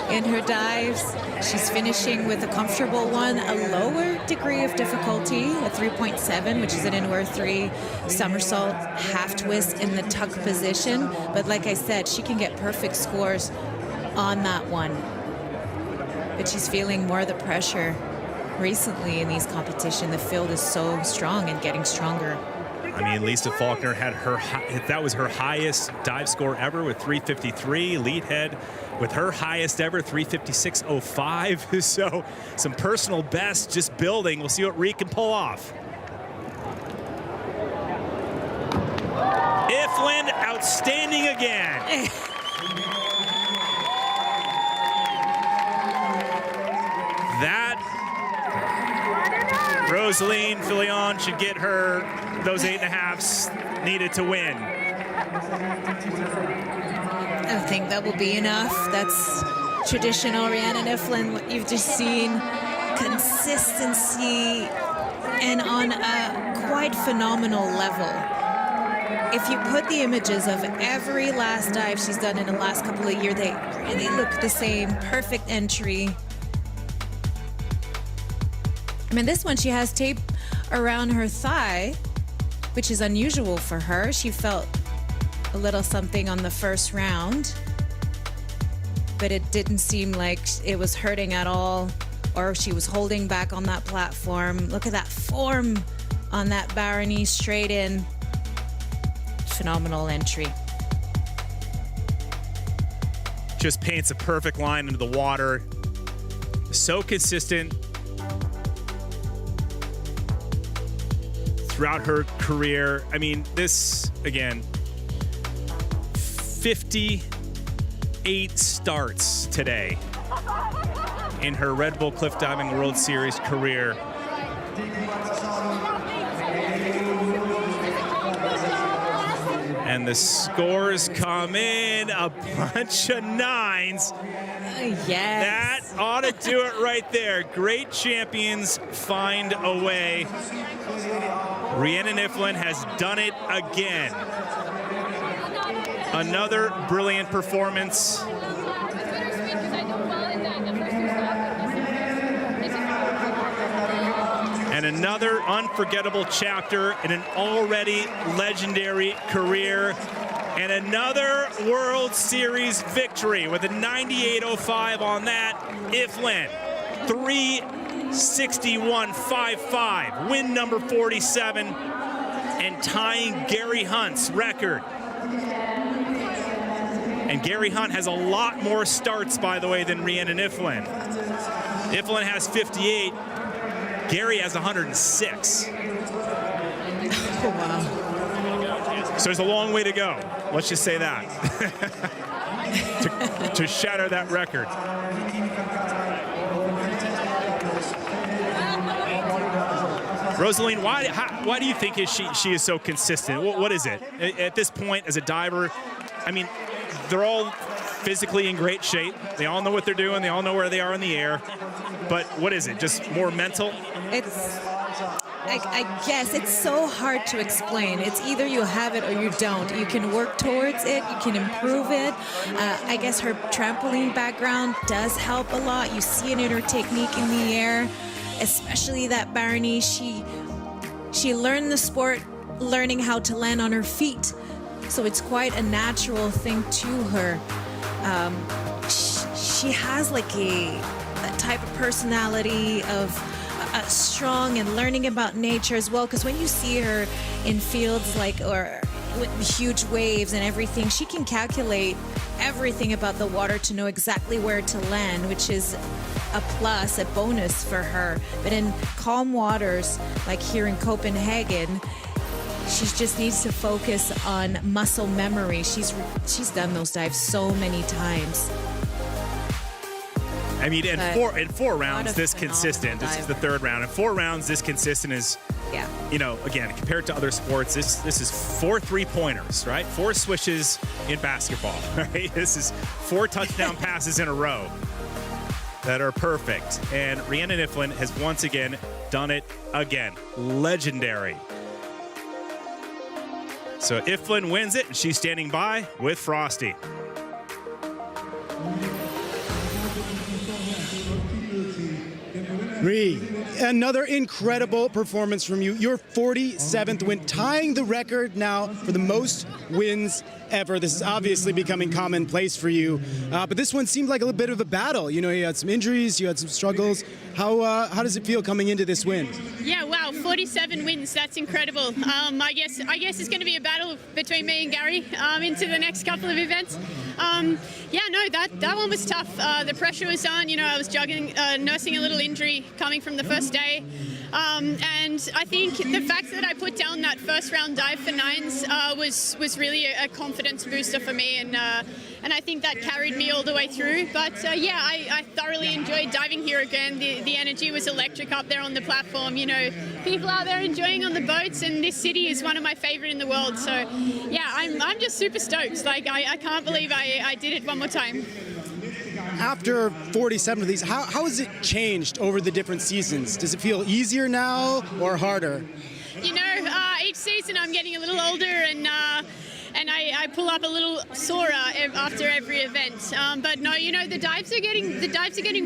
in her dives. She's finishing with a comfortable one, a lower degree of difficulty, a 3.7, which is an inward 3 somersault half twist in the tuck position. But like I said, she can get perfect scores on that one. But she's feeling more of the pressure recently in these competitions. The field is so strong and getting stronger. I mean, Lisa Faulkner had that was her highest dive score ever with 353. Leadhead with her highest ever, 356.05. So some personal best just building. We'll see what Rhi can pull off. Iffland, outstanding again. That Rosaline Filion should get her those 8.5s needed to win. I think that will be enough. That's traditional Rhiannan Iffland, what you've just seen. Consistency and on a quite phenomenal level. If you put the images of every last dive she's done in the last couple of years, they really look the same. Perfect entry. I mean, this one, she has tape around her thigh, which is unusual for her. She felt a little something on the first round, but it didn't seem like it was hurting at all, or she was holding back on that platform. Look at that form on that Barony, straight in. Phenomenal entry. Just paints a perfect line into the water. So consistent throughout her career. I mean, this, again, 58 starts today in her Red Bull Cliff Diving World Series career. And the scores come in, a bunch of 9s. Yes. That ought to do it right there. Great champions find a way. Rhiannan Iffland has done it again. Another brilliant performance. And another unforgettable chapter in an already legendary career. And another World Series victory with a 98.05 on that. Iffland, 361.55, win number 47, and tying Gary Hunt's record. And Gary Hunt has a lot more starts, by the way, than Rhiannan Iffland. Iffland has 58. Gary has 106. Oh, wow. So there's a long way to go. Let's just say that. to shatter that record. Rosaline, why do you think she is so consistent? What is it? At this point, as a diver, I mean, they're all physically in great shape. They all know what they're doing. They all know where they are in the air. But what is it? Just more mental? I guess it's so hard to explain. It's either you have it or you don't. You can work towards it. You can improve it. I guess her trampoline background does help a lot. You see it in her technique in the air, especially that Barony. She learned the sport learning how to land on her feet. So it's quite a natural thing to her. She has like that type of personality of strong and learning about nature as well, because when you see her in fields or with huge waves and everything, she can calculate everything about the water to know exactly where to land, which is a plus, a bonus for her. But in calm waters like here in Copenhagen, she just needs to focus on muscle memory. She's done those dives so many times. I mean, in four rounds this consistent. This is the third round. In 4 rounds this consistent is, you know, again, compared to other sports, this is 4 3-pointers, right? 4 swishes in basketball, right? This is 4 touchdown passes in a row that are perfect. And Rhiannan Iffland has once again done it again. Legendary. So Iffland wins it, and she's standing by with Frosty. Rhi, another incredible performance from you. Your 47th win, tying the record now for the most wins ever. This is obviously becoming commonplace for you. But this one seemed like a little bit of a battle. You know, you had some injuries, you had some struggles. How does it feel coming into this win? Yeah, wow, 47 wins. That's incredible. I guess it's going to be a battle between me and Gary into the next couple of events. Yeah, no, that one was tough. The pressure was on. You know, I was nursing a little injury coming from the first day. And I think the fact that I put down that first round dive for nines was really a confidence booster for me, and I think that carried me all the way through. But yeah, I thoroughly enjoyed diving here again. The energy was electric up there on the platform. You know, people out there enjoying on the boats, and this city is one of my favorite in the world. So yeah, I'm just super stoked. Like I can't believe I did it one more time. After 47 of these, how has it changed over the different seasons? Does it feel easier now or harder? You know, each season I'm getting a little older, and I pull up a little sore after every event. But no, you know, the dives are getting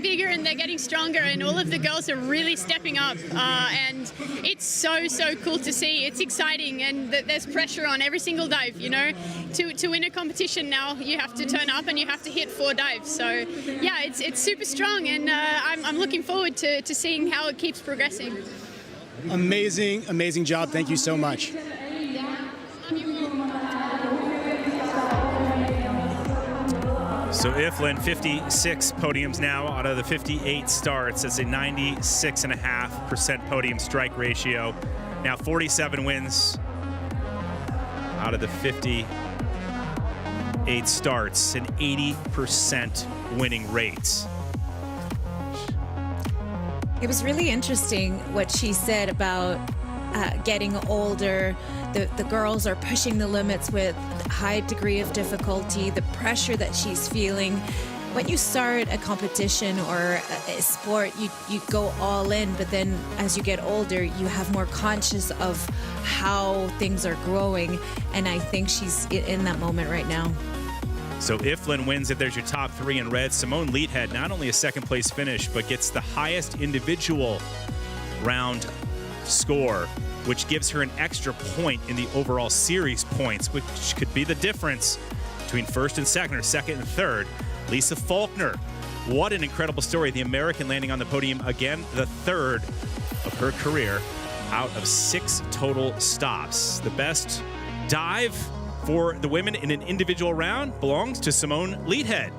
bigger, and they're getting stronger, and all of the girls are really stepping up. And it's so cool to see. It's exciting, and there's pressure on every single dive. You know, to win a competition now, you have to turn up and you have to hit 4 dives. So yeah, it's super strong, and I'm looking forward to seeing how it keeps progressing. Amazing job. Thank you so much. So Iffland, 56 podiums now out of the 58 starts. That's a 96.5% podium strike ratio. Now 47 wins out of the 58 starts, an 80% winning rate. It was really interesting what she said about getting older. The girls are pushing the limits with a high degree of difficulty, the pressure that she's feeling. When you start a competition or a sport, you go all in, but then as you get older, you have more conscious of how things are growing, and I think she's in that moment right now. So Iffland wins it. There's your top 3 in red. Simone Leithed, not only a second place finish, but gets the highest individual round score, which gives her an extra point in the overall series points, which could be the difference between first and second, or second and third. Lisa Faulkner, what an incredible story. The American landing on the podium again, the third of her career out of 6 total stops. The best dive for the women in an individual round belongs to Simone Leithed.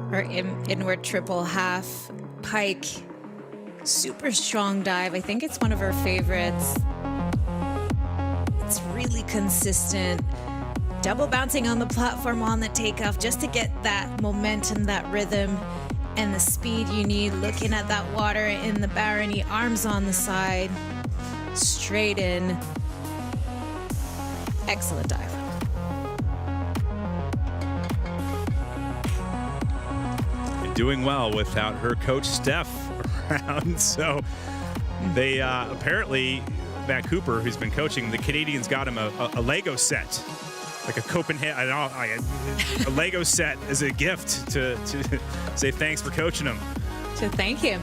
Her inward triple half pike, super strong dive. I think it's one of her favorites. It's really consistent. Double bouncing on the platform on the takeoff just to get that momentum, that rhythm, and the speed you need. Looking at that water in the Barony, arms on the side, straight in. Excellent dive. Doing well without her coach Steph around. So they apparently, Matt Cooper, who's been coaching, the Canadians got him a Lego set, like a Copenhagen, a Lego set as a gift to say thanks for coaching him. To thank him,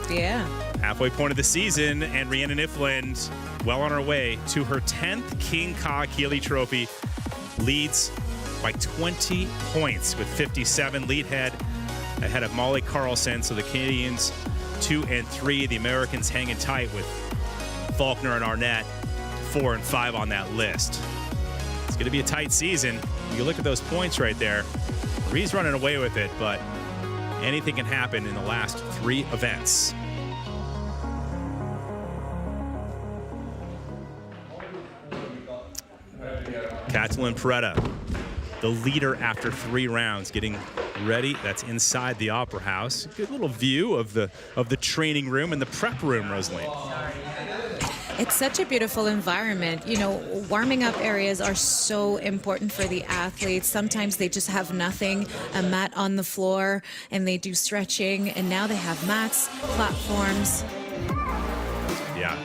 yeah. Halfway point of the season, and Rhiannan Iffland well on her way to her 10th King Ka Keeley Trophy, leads by 20 points with 57. Leithed ahead of Molly Carlson. So the Canadians 2 and 3, the Americans hanging tight with Faulkner and Arnett 4 and 5 on that list. It's going to be a tight season. You look at those points right there. Rhee's running away with it, but anything can happen in the last 3 events. Catalin Peretta, the leader after 3 rounds, getting ready. That's inside the Opera House. Good little view of the training room and the prep room, Rosaline. It's such a beautiful environment. You know, warming up areas are so important for the athletes. Sometimes they just have nothing, a mat on the floor, and they do stretching. And now they have mats, platforms,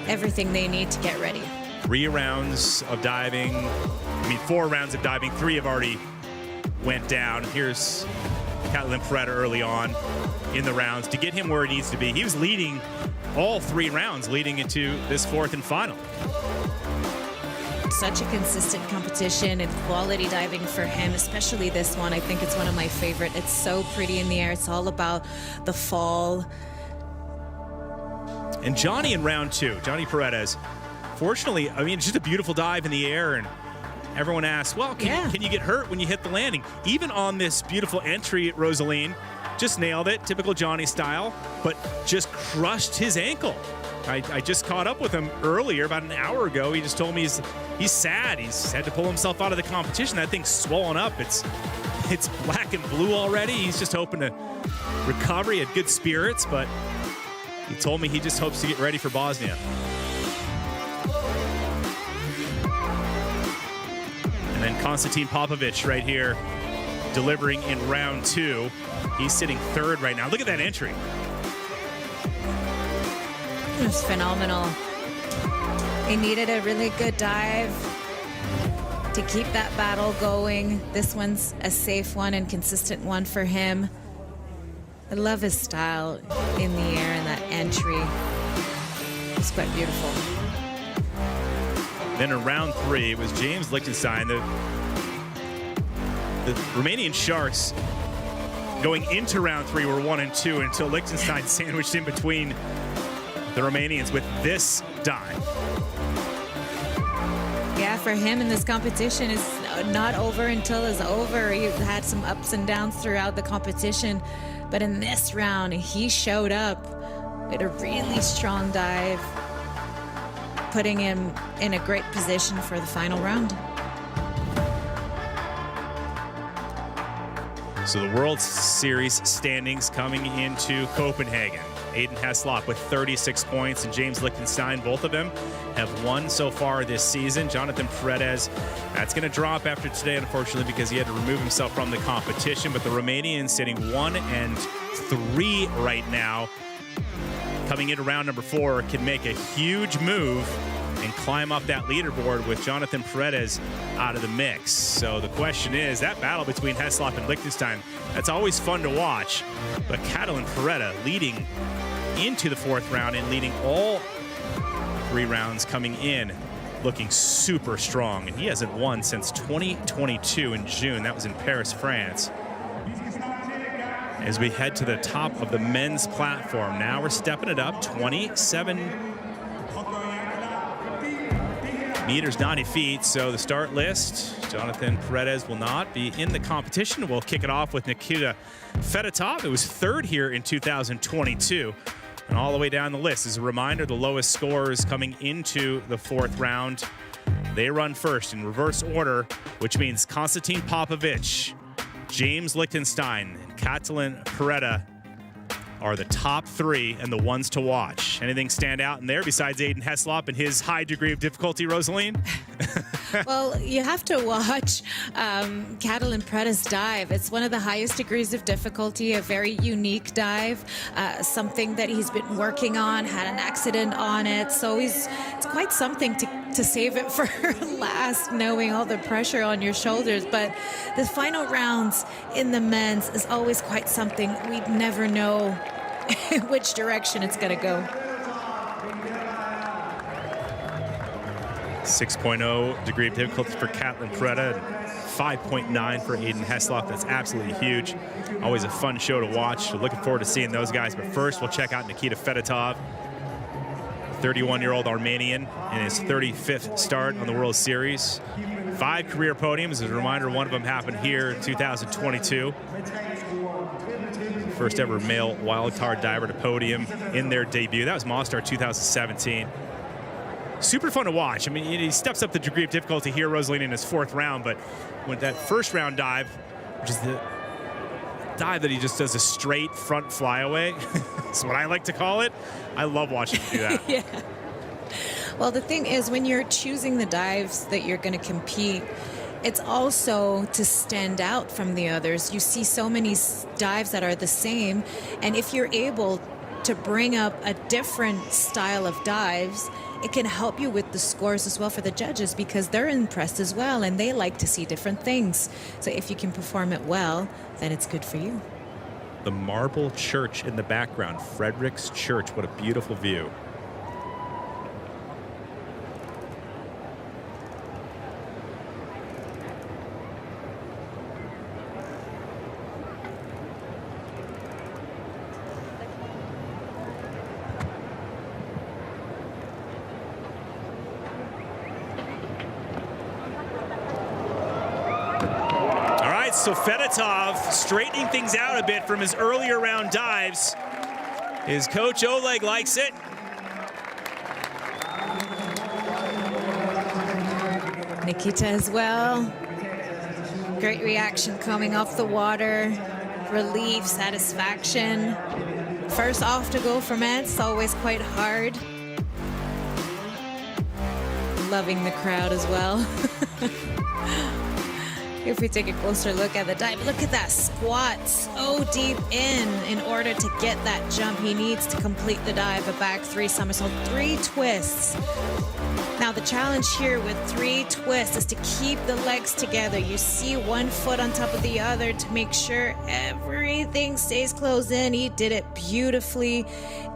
everything they need to get ready. 4 rounds of diving. 3 have already went down. Here's Catalin Peretta early on in the rounds to get him where he needs to be. He was leading all 3 rounds leading into this 4th and final. such a consistent competition and quality diving for him, especially this one. I think it's one of my favorite. It's so pretty in the air. It's all about the fall. And Johnny in round 2, Johnny Paredes. Fortunately, I mean, it's just a beautiful dive in the air, and everyone asks, well, can you get hurt when you hit the landing? Even on this beautiful entry, Rosaline just nailed it, typical Johnny style, but just crushed his ankle. I just caught up with him earlier, about an hour ago. He just told me he's sad. He's had to pull himself out of the competition. That thing's swollen up. It's black and blue already. He's just hoping to recover. He had good spirits, but he told me he just hopes to get ready for Bosnia. And then Konstantin Popovic right here, delivering in round 2. He's sitting 3rd right now. Look at that entry. It was phenomenal. He needed a really good dive to keep that battle going. This one's a safe one and consistent one for him. I love his style in the air and that entry. It's quite beautiful. Then in round 3, it was James Lichtenstein. The Romanian Sharks going into round 3 were 1 and 2 until Lichtenstein sandwiched in between the Romanians with this dive. Yeah, for him in this competition, it's not over until it's over. He had some ups and downs throughout the competition, but in this round, he showed up with a really strong dive, putting him in a great position for the final round. So the World Series standings coming into Copenhagen. Aiden Heslop with 36 points and James Lichtenstein, both of them have won so far this season. Jonathan Paredes, that's going to drop after today, unfortunately, because he had to remove himself from the competition. But the Romanians sitting 1 and 3 right now, coming into round number 4, can make a huge move and climb up that leaderboard with Jonathan Paredes out of the mix. So the question is, that battle between Heslop and Lichtenstein, that's always fun to watch. But Catalin Peretta leading into the 4th round and leading all 3 rounds coming in, looking super strong. And he hasn't won since 2022 in June. That was in Paris, France. As we head to the top of the men's platform, now we're stepping it up, 27 meters, 90 feet. So the start list, Jonathan Paredes will not be in the competition. We'll kick it off with Nikita Fedotov. It was 3rd here in 2022. And all the way down the list, as a reminder, the lowest scorers coming into the 4th round, they run first in reverse order, which means Konstantin Popovic, James Lichtenstein, and Catalin Peretta are the top 3 and the ones to watch. Anything stand out in there besides Aiden Heslop and his high degree of difficulty, Rosaline? Well, you have to watch Catalin Peretta's dive. It's one of the highest degrees of difficulty, a very unique dive, something that he's been working on, had an accident on it. So it's quite something to save it for last, knowing all the pressure on your shoulders. But the final rounds in the men's is always quite something. We never know which direction it's going to go. 6.0 degree of difficulty for Catalin Peretta, and 5.9 for Aiden Heslop. That's absolutely huge. Always a fun show to watch. So looking forward to seeing those guys. But first, we'll check out Nikita Fedotov, 31-year-old Armenian, in his 35th start on the World Series. 5 career podiums. As a reminder, one of them happened here in 2022. First ever male wildcard diver to podium in their debut. That was Mostar 2017. Super fun to watch. I mean, he steps up the degree of difficulty here, Rosaline, in his 4th round, but with that 1st round dive, which is the dive that he just does a straight front flyaway, that's what I like to call it. I love watching him do that. Yeah. Well, the thing is, when you're choosing the dives that you're going to compete, it's also to stand out from the others. You see so many dives that are the same, and if you're able to bring up a different style of dives, it can help you with the scores as well for the judges, because they're impressed as well and they like to see different things. So if you can perform it well, then it's good for you. The marble church in the background, Frederick's Church. What a beautiful view. right, so Fedotov straightening things out a bit from his earlier round dives. His coach Oleg likes it. Nikita as well. Great reaction coming off the water. Relief, satisfaction. First off to go for Mets, always quite hard. Loving the crowd as well. If we take a closer look at the dive, look at that squat so deep in order to get that jump. He needs to complete the dive, a back 3 somersault, 3 twists. Now the challenge here with 3 twists is to keep the legs together. You see one foot on top of the other to make sure everything stays closed in. He did it beautifully,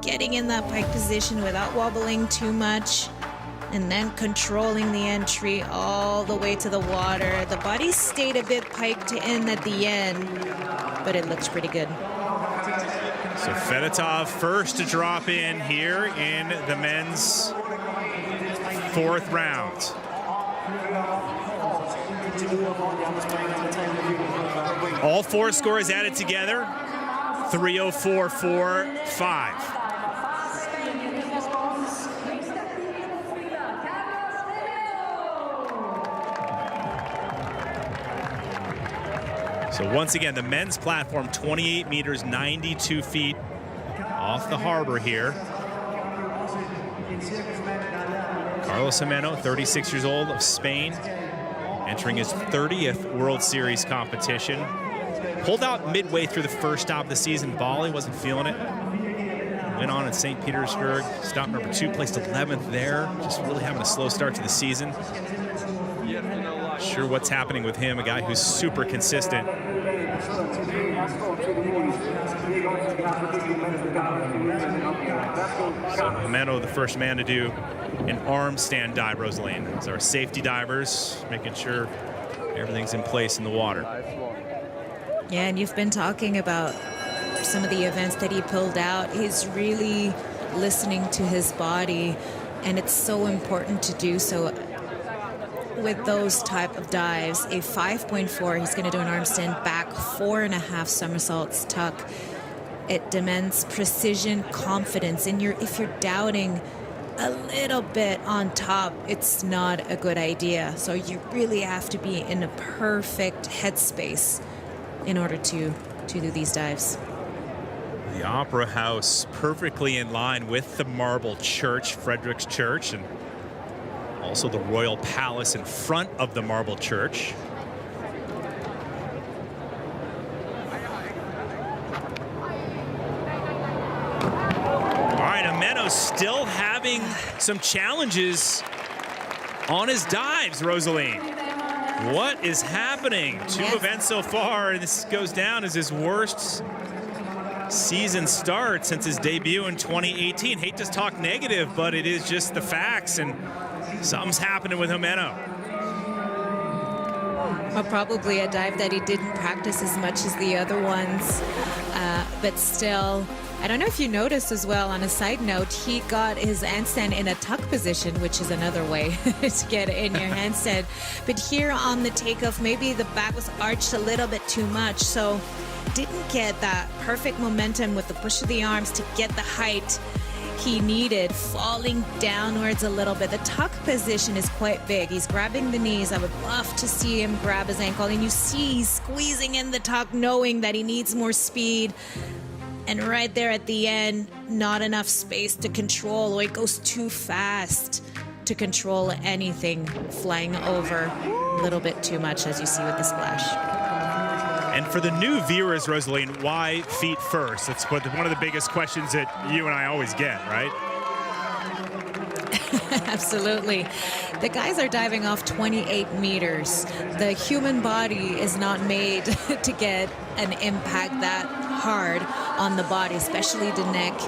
getting in that pike position without wobbling too much. And then controlling the entry all the way to the water. The body stayed a bit piked in at the end, but it looks pretty good. So Fedotov first to drop in here in the men's 4th round. All 4 scores added together, 304.45. So once again, the men's platform, 28 meters, 92 feet off the harbor here. Carlos Gimeno, 36 years old, of Spain, entering his 30th World Series competition. Pulled out midway through the first stop of the season. Bali wasn't feeling it. Went on in St. Petersburg, stop number 2, placed 11th there. Just really having a slow start to the season. Sure what's happening with him, a guy who's super consistent. So Gimeno, the first man to do an arm stand dive, Rosaline. It's our safety divers, making sure everything's in place in the water. Yeah, and you've been talking about some of the events that he pulled out. He's really listening to his body, and it's so important to do so. With those type of dives, a 5.4, he's going to do an arm stand back, 4.5 somersaults tuck. It demands precision, confidence. And if you're doubting a little bit on top, it's not a good idea. So you really have to be in a perfect headspace in order to do these dives. The Opera House perfectly in line with the marble church, Frederick's Church, and also the Royal Palace in front of the marble church. All right, Gimeno still having some challenges on his dives, Rosaline. What is happening? 2 events so far, and this goes down as his worst season start since his debut in 2018. Hate to talk negative, but it is just the facts, and something's happening with Gimeno. Well, probably a dive that he didn't practice as much as the other ones, but still, I don't know if you noticed as well, on a side note, he got his handstand in a tuck position, which is another way to get it in your handstand. But here on the takeoff, maybe the back was arched a little bit too much, so didn't get that perfect momentum with the push of the arms to get the height he needed, falling downwards a little bit. The tuck position is quite big. He's grabbing the knees. I would love to see him grab his ankle, and you see he's squeezing in the tuck, knowing that he needs more speed. And right there at the end, not enough space to control, or it goes too fast to control anything, flying over a little bit too much, as you see with the splash. And for the new viewers, Rosaline, why feet first? It's one of the biggest questions that you and I always get, right? Absolutely. The guys are diving off 28 meters. The human body is not made to get an impact that hard on the body, especially the neck,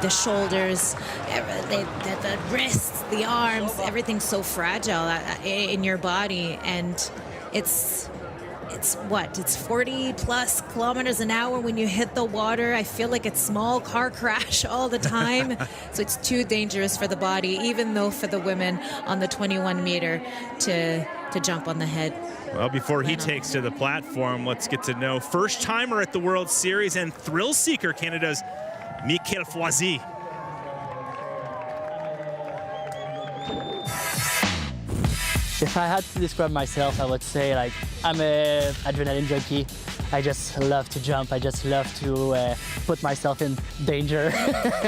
the shoulders, the wrists, the arms. Everything's so fragile in your body, and it's 40 plus kilometers an hour when you hit the water. I feel like it's small car crash all the time. So it's too dangerous for the body, even though for the women on the 21 meter to to jump on the head. Well, before he takes to the platform, let's get to know first-timer at the World Series and thrill seeker, Canada's Michael Foisy. If I had to describe myself, I would say like I'm an adrenaline junkie. I just love to jump. I just love to put myself in danger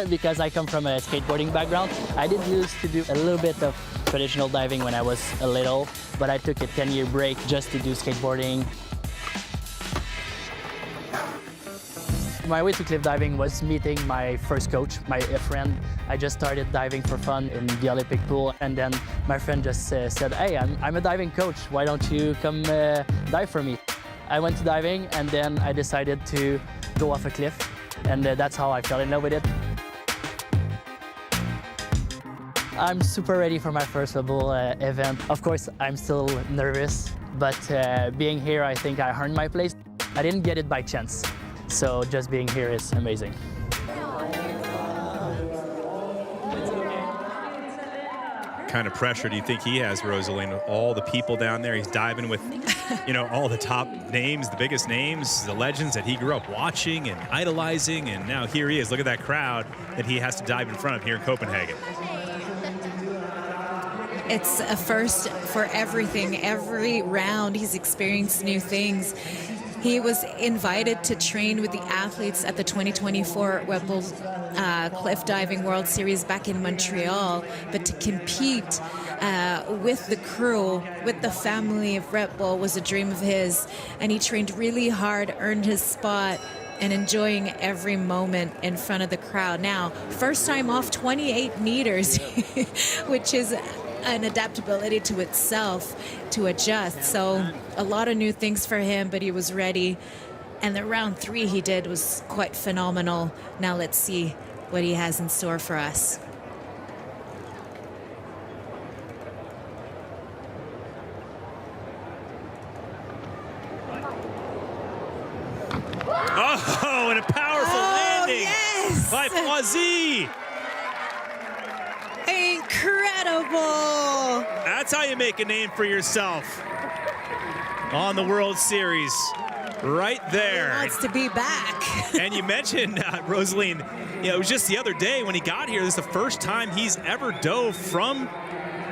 because I come from a skateboarding background. I did used to do a little bit of traditional diving when I was a little, but I took a 10-year break just to do skateboarding. My way to cliff diving was meeting my first coach, a friend. I just started diving for fun in the Olympic pool, and then my friend just said, "Hey, I'm a diving coach. Why don't you come dive for me?" I went to diving, and then I decided to go off a cliff, and that's how I fell in love with it. I'm super ready for my first bubble event. Of course, I'm still nervous, but being here, I think I earned my place. I didn't get it by chance. So just being here is amazing. Kind of pressure do you think he has, Rosaline, with all the people down there? He's diving with, you know, all the top names, the biggest names, the legends that he grew up watching and idolizing, and now here he is. Look at that crowd that he has to dive in front of here in Copenhagen. It's a first for everything. Every round he's experienced new things. He was invited to train with the athletes at the 2024 Red Bull Cliff Diving World Series back in Montreal, but to compete with the crew, with the family of Red Bull was a dream of his, and he trained really hard, earned his spot, and enjoying every moment in front of the crowd. Now, first time off 28 meters, which is an adaptability to itself to adjust. So a lot of new things for him, but he was ready. And the round 3 he did was quite phenomenal. Now let's see what he has in store for us. Oh, and a powerful landing by Foisy. Incredible! That's how you make a name for yourself on the World Series, right there. He wants to be back. And you mentioned, Rosaline, it was just the other day when he got here, this is the first time he's ever dove from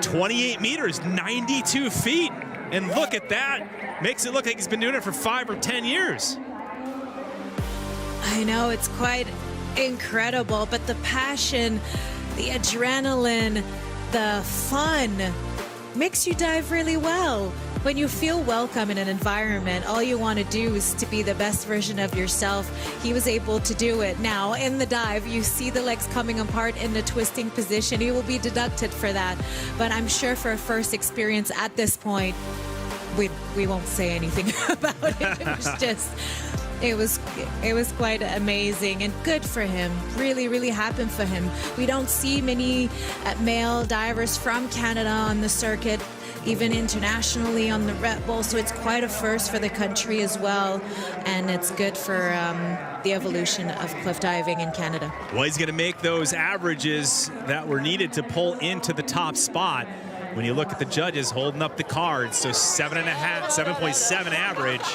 28 meters, 92 feet. And look at that. Makes it look like he's been doing it for 5 or 10 years. I know, it's quite incredible, but the passion, the adrenaline, the fun makes you dive really well. When you feel welcome in an environment, all you want to do is to be the best version of yourself. He was able to do it. Now, in the dive, you see the legs coming apart in the twisting position. He will be deducted for that. But I'm sure for a first experience at this point, we won't say anything about it. It was just... It was quite amazing and good for him. Really, really happened for him. We don't see many male divers from Canada on the circuit, even internationally on the Red Bull, so it's quite a first for the country as well, and it's good for the evolution of cliff diving in Canada. Well, he's going to make those averages that were needed to pull into the top spot. When you look at the judges holding up the cards, so 7.7 average.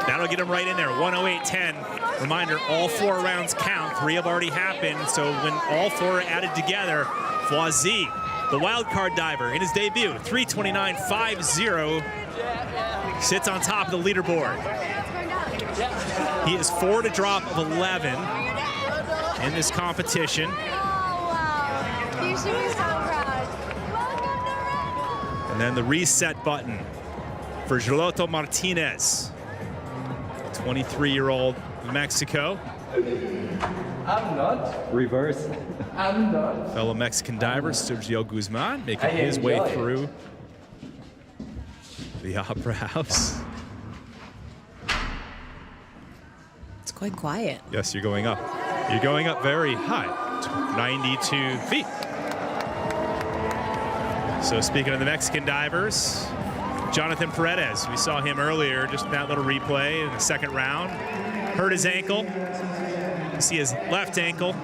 That'll get him right in there, 108.10. Reminder, all 4 rounds count. 3 have already happened, so when all 4 are added together, Foisy, the wild card diver, in his debut, 329.50, sits on top of the leaderboard. He is 4 to drop of 11 in this competition. Oh, wow. You should be so proud. And then the reset button for Giloto Martinez, 23-year-old Mexico. I'm not. Reverse. I'm not. Fellow Mexican diver Sergio Guzman making his way through the Opera House. It's quite quiet. Yes, you're going up. You're going up very high, 92 feet. So speaking of the Mexican divers, Jonathan Paredes, we saw him earlier, just in that little replay in the second round. Hurt his ankle. You see his left ankle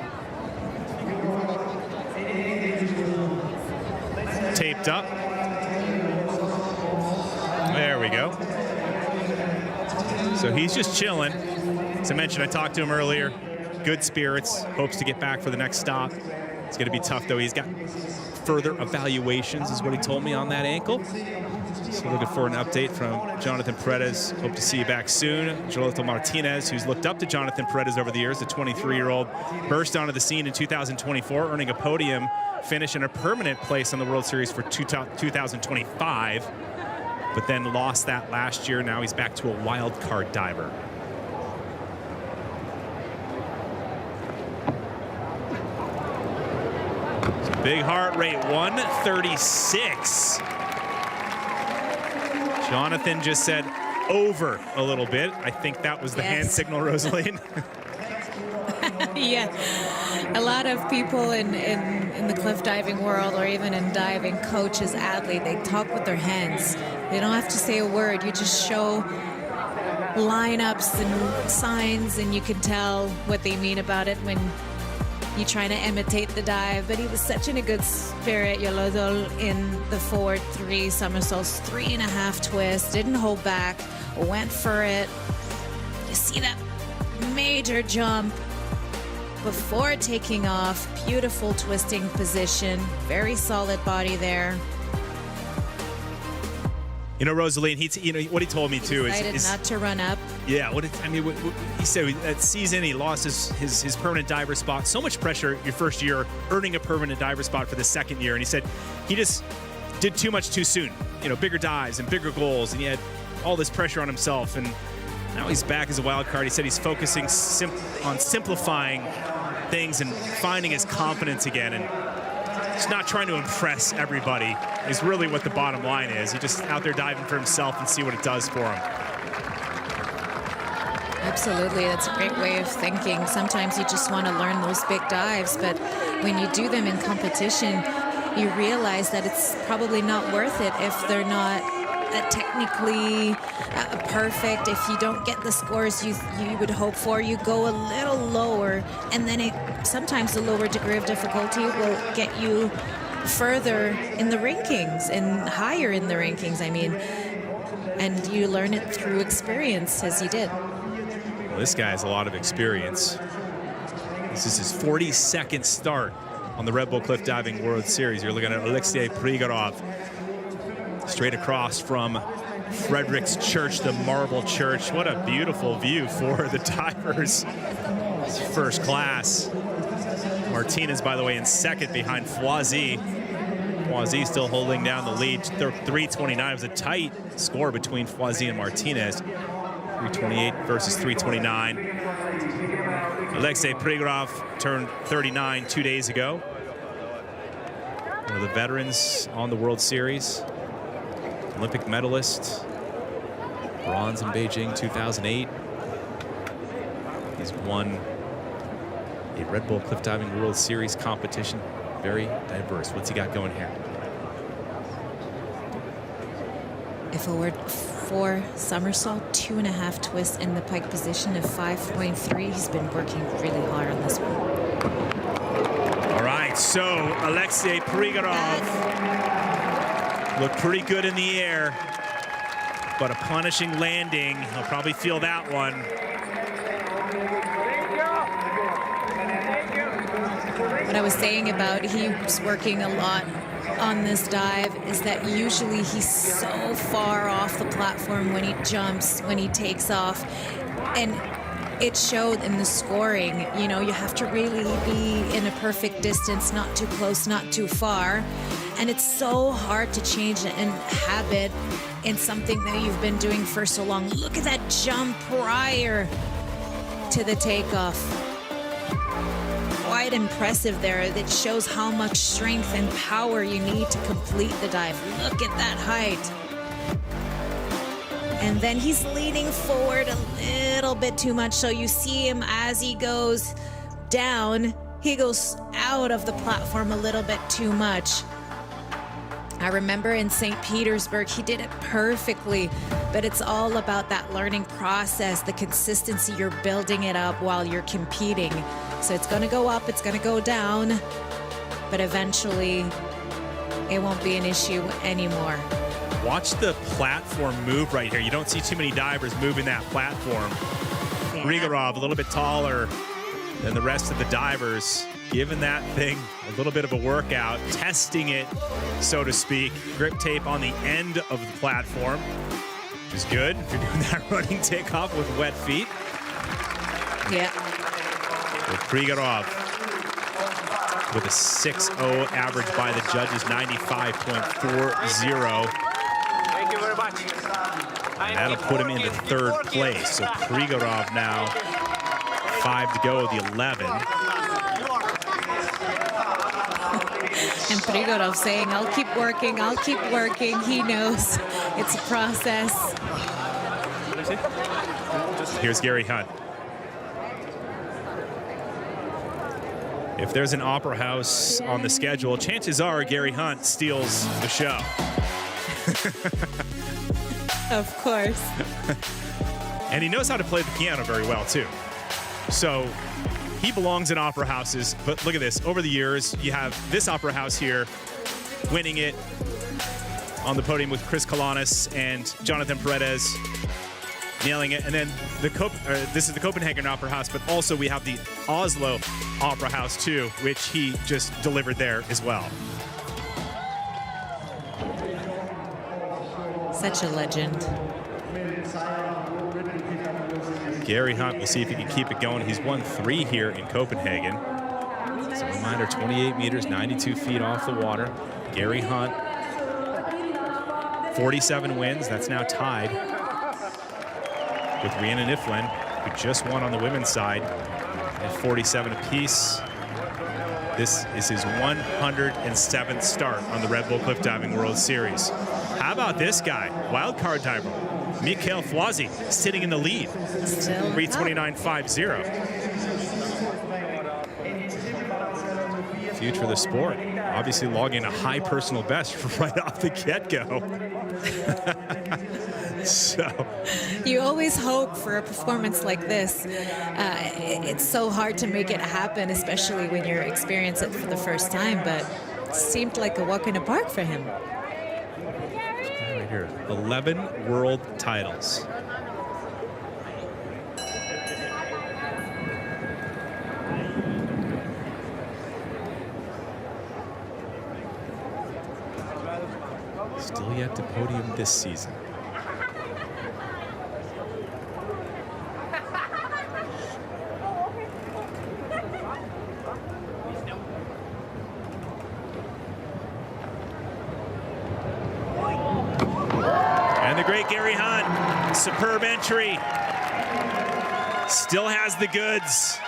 taped up. we go. So he's just chilling. As I mentioned, I talked to him earlier. Good spirits, hopes to get back for the next stop. It's going to be tough, though. He's got further evaluations, is what he told me on that ankle. So looking for an update from Jonathan Paredes. Hope to see you back soon. Joelito Martinez, who's looked up to Jonathan Paredes over the years, the 23-year-old, burst onto the scene in 2024, earning a podium finish and a permanent place on the World Series for 2025, but then lost that last year. Now he's back to a wild card diver. Big heart rate, 136. Jonathan just said over a little bit. I think that was the hand signal, Rosaline. Yeah, a lot of people in the cliff diving world, or even in diving, coaches, athletes, they talk with their hands. They don't have to say a word. You just show lineups and signs, and you can tell what they mean about it when you try to imitate the dive. But he was such in a good spirit, Yolodol, in the forward 3 somersaults, 3.5 twists, didn't hold back, went for it. You see that major jump before taking off. Beautiful twisting position, very solid body there. You know, Rosaline, what he told me too is not to run up. Yeah, what he said that season he lost his permanent diver spot. So much pressure your first year, earning a permanent diver spot for the second year, and he said he just did too much too soon. You know, bigger dives and bigger goals, and he had all this pressure on himself. And now he's back as a wild card. He said he's focusing on simplifying things and finding his confidence again, and just not trying to impress everybody is really what the bottom line is. He's just out there diving for himself and see what it does for him. Absolutely, that's a great way of thinking. Sometimes you just want to learn those big dives, but when you do them in competition, you realize that it's probably not worth it if they're not technically perfect. If you don't get the scores you would hope for, you go a little lower, and then sometimes the lower degree of difficulty will get you further in the rankings and higher in the rankings, I mean, and you learn it through experience, as he did. Well, this guy has a lot of experience. This is his 42nd start on the Red Bull Cliff Diving World Series. You're looking at Alexei Prigorov, straight across from Frederick's Church, the Marble Church. What a beautiful view for the divers. It's first class. Martinez, by the way, in second behind Foisy. Foisy still holding down the lead. 3:29 was a tight score between Foisy and Martinez. 3:28 versus 3:29. Alexei Prigorov turned 39 2 days ago. One of the veterans on the World Series. Olympic medalist. Bronze in Beijing 2008. He's won a Red Bull Cliff Diving World Series competition. Very diverse. What's he got going here? A forward 4 somersault, 2.5 twists in the pike position of 5.3. He's been working really hard on this one. All right, so Alexei Prigorov looked pretty good in the air, but a punishing landing. He'll probably feel that one. What I was saying about he was working a lot on this dive is that usually he's so far off the platform when he jumps, when he takes off, and it showed in the scoring. You know, you have to really be in a perfect distance, not too close, not too far, and it's so hard to change an habit in something that you've been doing for so long. Look at that jump prior to the takeoff. Quite impressive there. That shows how much strength and power you need to complete the dive. Look at that height. And then he's leaning forward a little bit too much, so you see him as he goes down, he goes out of the platform a little bit too much. I remember in St. Petersburg, he did it perfectly, but it's all about that learning process, the consistency. You're building it up while you're competing. So it's going to go up, it's going to go down, but eventually it won't be an issue anymore. Watch the platform move right here. You don't see too many divers moving that platform. Grigorov, a little bit taller than the rest of the divers, giving that thing a little bit of a workout, testing it, so to speak. Grip tape on the end of the platform, which is good if you're doing that running takeoff with wet feet. Yeah. With Grigorov with a 6.0 average by the judges, 95.40. Thank you very much. That'll put him into third place. So Grigorov now 5 to go, the 11. And Grigorov saying, I'll keep working, I'll keep working. He knows it's a process. Here's Gary Hunt. If there's an opera house on the schedule, chances are Gary Hunt steals the show. Of course. And he knows how to play the piano very well, too. So he belongs in opera houses. But look at this. Over the years, you have this opera house here winning it on the podium with Chris Kalanis and Jonathan Paredes nailing it. And then this is the Copenhagen Opera House, but also we have the Oslo Opera House, too, which he just delivered there as well. Such a legend. Gary Hunt, we'll see if he can keep it going. He's won 3 here in Copenhagen. As a reminder, 28 meters, 92 feet off the water. Gary Hunt, 47 wins. That's now tied with Rhiannan Iffland, who just won on the women's side at 47 apiece. This is his 107th start on the Red Bull Cliff Diving World Series. How about this guy, wild card diver, Mikhail Fwazy, sitting in the lead. Still 3:29.50. Future of the sport. Obviously logging a high personal best right off the get-go. So you always hope for a performance like this. It's so hard to make it happen, especially when you're experiencing it for the first time, but it seemed like a walk in the park for him. Right here, 11 world titles. Still yet to podium this season. And the great Gary Hunt, superb entry. Still has the goods.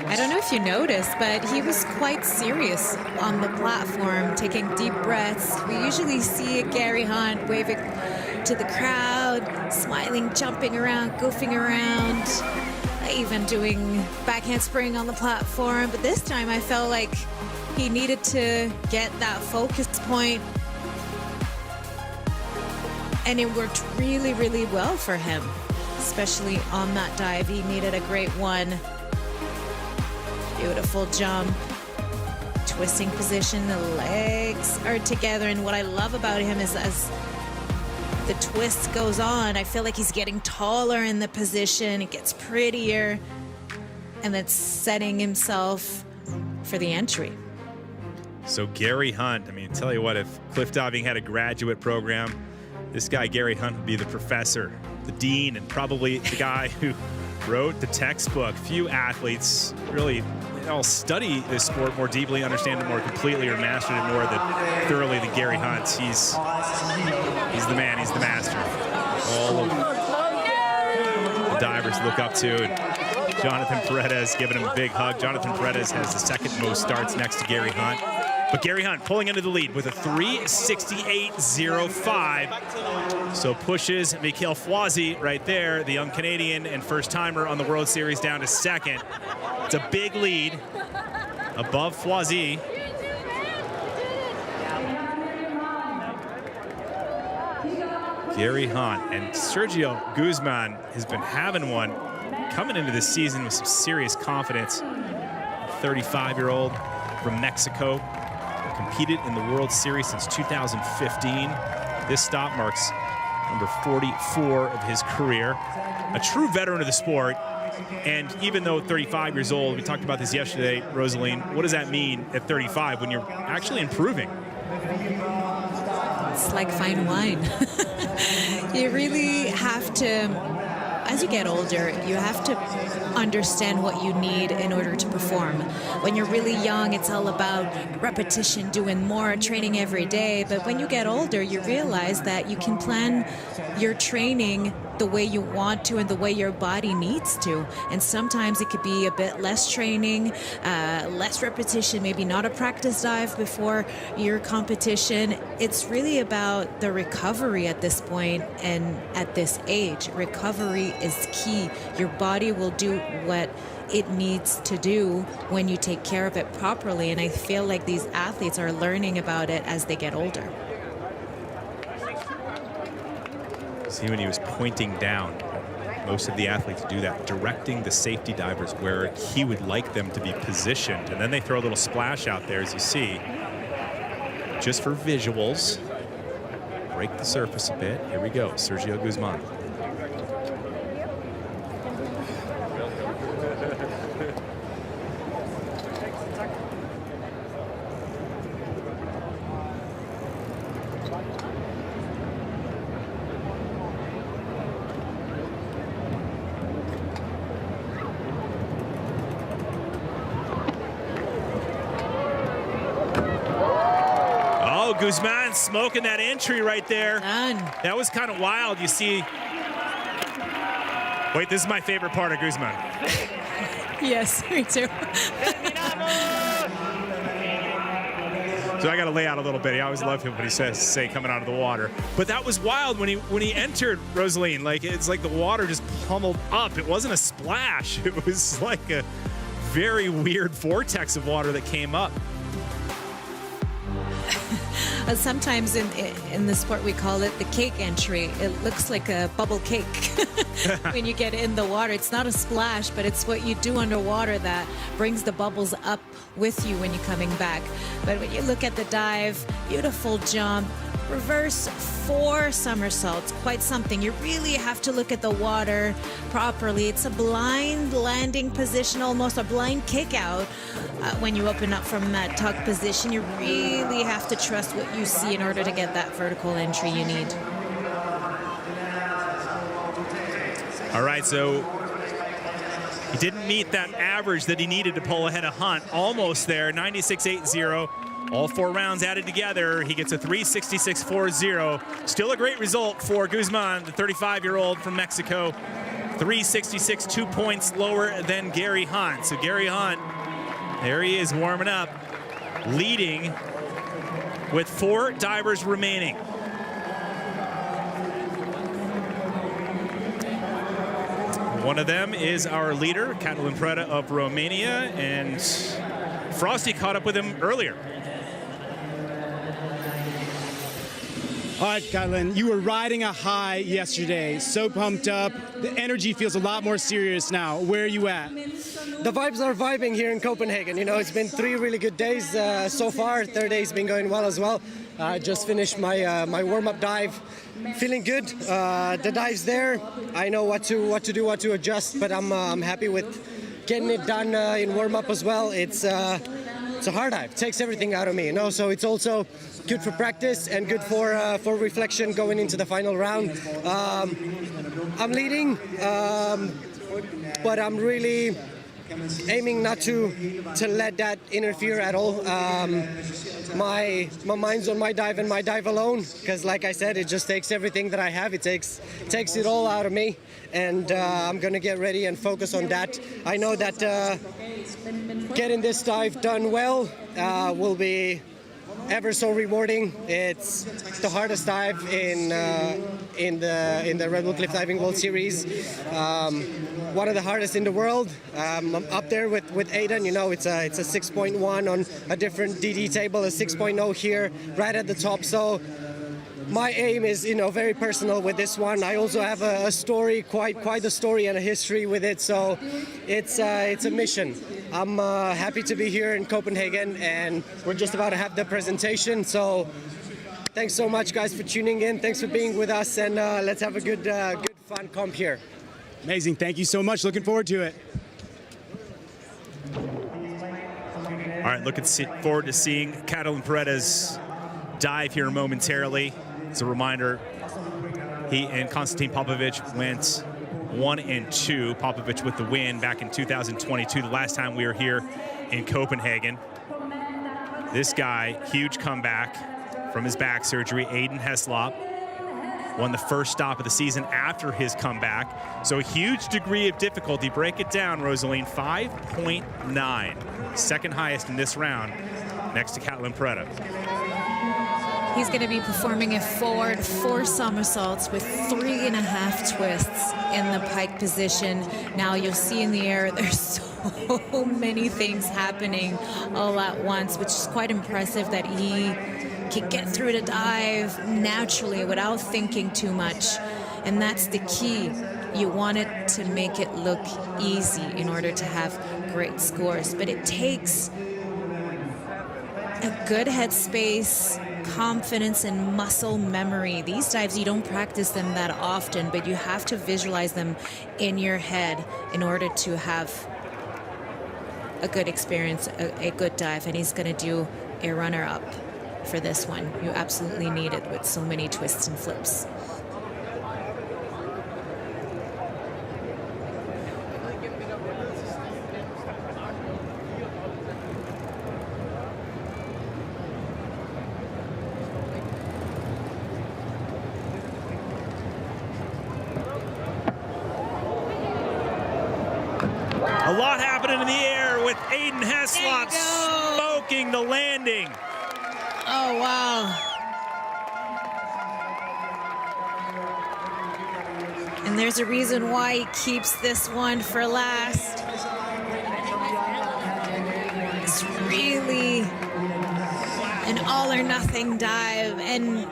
I don't know if you noticed, but he was quite serious on the platform, taking deep breaths. We usually see Gary Hunt waving to the crowd, smiling, jumping around, goofing around, even doing backhand spring on the platform. But this time I felt like he needed to get that focus point, and it worked really, really well for him, especially on that dive. He needed a great one. Beautiful jump, twisting position, the legs are together, and what I love about him is as the twist goes on, I feel like he's getting taller in the position, it gets prettier, and that's setting himself for the entry. So Gary Hunt, I mean, tell you what, if cliff diving had a graduate program, this guy Gary Hunt would be the professor, the dean, and probably the guy who wrote the textbook. Few athletes really all study this sport more deeply, understand it more completely, or mastered it more thoroughly than Gary Hunt. He's the man, he's the master. All of the divers look up to, and Jonathan Paredes giving him a big hug. Jonathan Paredes has the second most starts next to Gary Hunt. But Gary Hunt pulling into the lead with a 3:68.05. So pushes Mikhail Fwazy right there, the young Canadian and first timer on the World Series, down to second. It's a big lead above Fwazy. Gary Hunt and Sergio Guzman has been having one coming into this season with some serious confidence. 35-year-old from Mexico. competed in the World Series since 2015. This stop marks number 44 of his career. A true veteran of the sport. And even though 35 years old, we talked about this yesterday, Rosaline, what does that mean at 35 when you're actually improving? It's like fine wine. You really have to, as you get older, you have to understand what you need in order to perform. When you're really young, it's all about repetition, doing more, training every day. But when you get older, you realize that you can plan your training the way you want to and the way your body needs to. And sometimes it could be a bit less training, less repetition, maybe not a practice dive before your competition. It's really about the recovery at this point and at this age. Recovery is key. Your body will do what it needs to do when you take care of it properly. And I feel like these athletes are learning about it as they get older. See, when he was pointing down, most of the athletes do that, directing the safety divers where he would like them to be positioned. And then they throw a little splash out there, as you see, just for visuals. Break the surface a bit. Here we go, Sergio Guzman. Guzman smoking that entry right there. Done. That was kind of wild. You see. Wait, this is my favorite part of Guzman. Yes, me too. So I got to lay out a little bit. I always love him when he say coming out of the water. But that was wild when he entered, Rosaline. Like, it's like the water just pummeled up. It wasn't a splash. It was like a very weird vortex of water that came up. Sometimes in the sport we call it the cake entry. It looks like a bubble cake when you get in the water. It's not a splash, but it's what you do underwater that brings the bubbles up with you when you're coming back. But when you look at the dive, beautiful jump, reverse 4 somersaults, quite something. You really have to look at the water properly. It's a blind landing position, almost a blind kick out. When you open up from that tuck position, you really have to trust what you see in order to get that vertical entry you need. All right, so he didn't meet that average that he needed to pull ahead of Hunt. Almost there, 96.80. All 4 rounds added together, he gets a 366.40. Still a great result for Guzman, the 35-year-old from Mexico. 366, 2 points lower than Gary Hunt. So Gary Hunt, there he is warming up, leading with 4 divers remaining. One of them is our leader, Catalin Preda of Romania, and Frosty caught up with him earlier. All right, Catalin, you were riding a high yesterday, so pumped up. The energy feels a lot more serious now. Where are you at? The vibes are vibing here in Copenhagen. You know, it's been 3 really good days so far. 3rd day's been going well as well. Just finished my warm-up dive. Feeling good. The dive's there. I know what to do, what to adjust, but I'm happy with getting it done in warm-up as well. It's a hard dive. It takes everything out of me, you know. So it's also good for practice and good for reflection going into the final round. I'm leading, but I'm really aiming not to let that interfere at all. My mind's on my dive and my dive alone, because like I said, it just takes everything that I have. It takes it all out of me, and I'm gonna get ready and focus on that. I know that getting this dive done well will be ever so rewarding. It's the hardest dive in the Red Bull Cliff Diving World Series. One of the hardest in the world. I'm up there with Aidan. You know, it's a 6.1 on a different DD table, a 6.0 here, right at the top. So my aim is, you know, very personal with this one. I also have a story, quite a story and a history with it. So it's a mission. I'm happy to be here in Copenhagen, and we're just about to have the presentation. So thanks so much, guys, for tuning in. Thanks for being with us, and let's have a good fun comp here. Amazing. Thank you so much. Looking forward to it. All right, looking forward to seeing Catalin Pereda's dive here momentarily. As a reminder, he and Konstantin Popovic went 1 and 2. Popovic with the win back in 2022, the last time we were here in Copenhagen. This guy, huge comeback from his back surgery. Aiden Heslop won the first stop of the season after his comeback. So a huge degree of difficulty. Break it down, Rosaline. 5.9. Second highest in this round, next to Catalin Pereda. He's going to be performing a forward 4 somersaults with 3.5 twists in the pike position. Now you'll see in the air there's so many things happening all at once, which is quite impressive that he can get through the dive naturally without thinking too much. And that's the key. You want it to make it look easy in order to have great scores. But it takes a good headspace, confidence, and muscle memory. These dives, you don't practice them that often, but you have to visualize them in your head in order to have a good experience, a good dive. And he's going to do a runner-up for this one. You absolutely need it with so many twists and flips. A lot happening in the air with Aiden Heslop smoking the landing. Oh, wow. And there's a reason why he keeps this one for last. It's really an all or nothing dive. And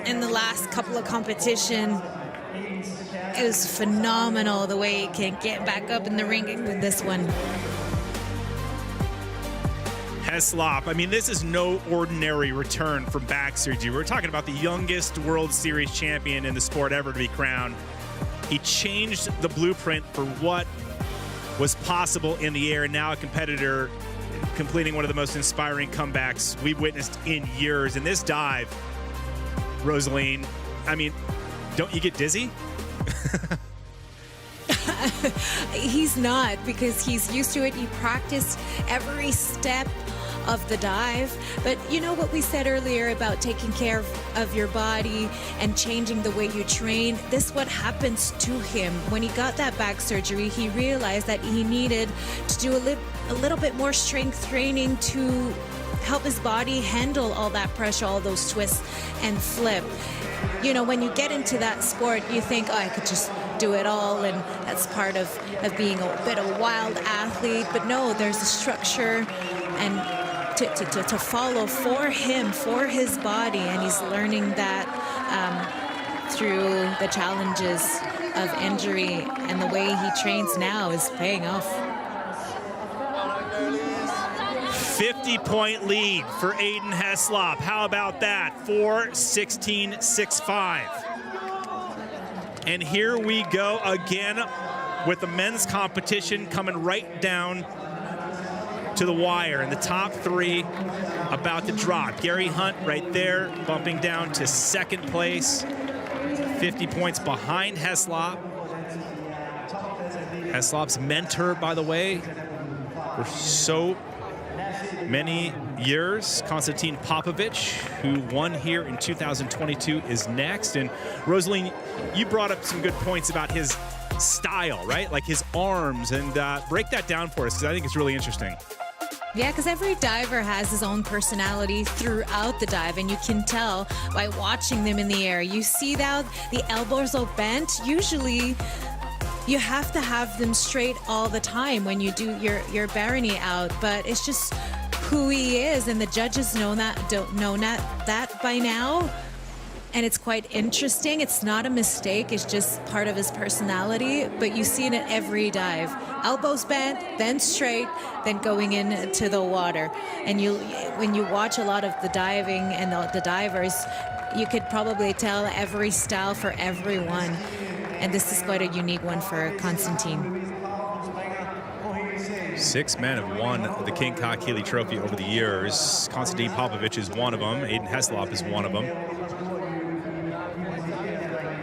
in the last couple of competition, it was phenomenal the way he can get back up in the ring with this one. Heslop, I mean, this is no ordinary return from back surgery. We're talking about the youngest World Series champion in the sport ever to be crowned. He changed the blueprint for what was possible in the air, and now a competitor completing one of the most inspiring comebacks we've witnessed in years. In this dive, Rosaline, I mean, don't you get dizzy? He's not, because he's used to it. He practiced every step of the dive. But you know what we said earlier about taking care of your body and changing the way you train? This is what happens to him. When he got that back surgery, he realized that he needed to do a little bit more strength training to help his body handle all that pressure, all those twists and flip. You know, when you get into that sport, you think, oh, I could just do it all, and that's part of being a bit of a wild athlete. But no, there's a structure and to follow for him, for his body, and he's learning that through the challenges of injury, and the way he trains now is paying off. 50-point lead for Aiden Heslop. How about that? 4:16.65. And here we go again with the men's competition coming right down to the wire. And the top 3 about to drop. Gary Hunt right there, bumping down to second place. 50 points behind Heslop. Heslop's mentor, by the way, for so many years. Konstantin Popovic, who won here in 2022, is next. And Rosaline, you brought up some good points about his style, right? Like his arms, and break that down for us, because I think it's really interesting. Yeah, because every diver has his own personality throughout the dive, and you can tell by watching them in the air. You see that the elbows are bent. Usually you have to have them straight all the time when you do your Barony out, but it's just who he is, and the judges know that by now. And it's quite interesting. It's not a mistake. It's just part of his personality. But you see it in every dive. Elbows bent, then straight, then going into the water. And when you watch a lot of the diving and the divers, you could probably tell every style for everyone. And this is quite a unique one for Konstantin. 6 men have won the King Kak-Healy Trophy over the years. Konstantin Popovic is one of them. Aiden Heslop is one of them.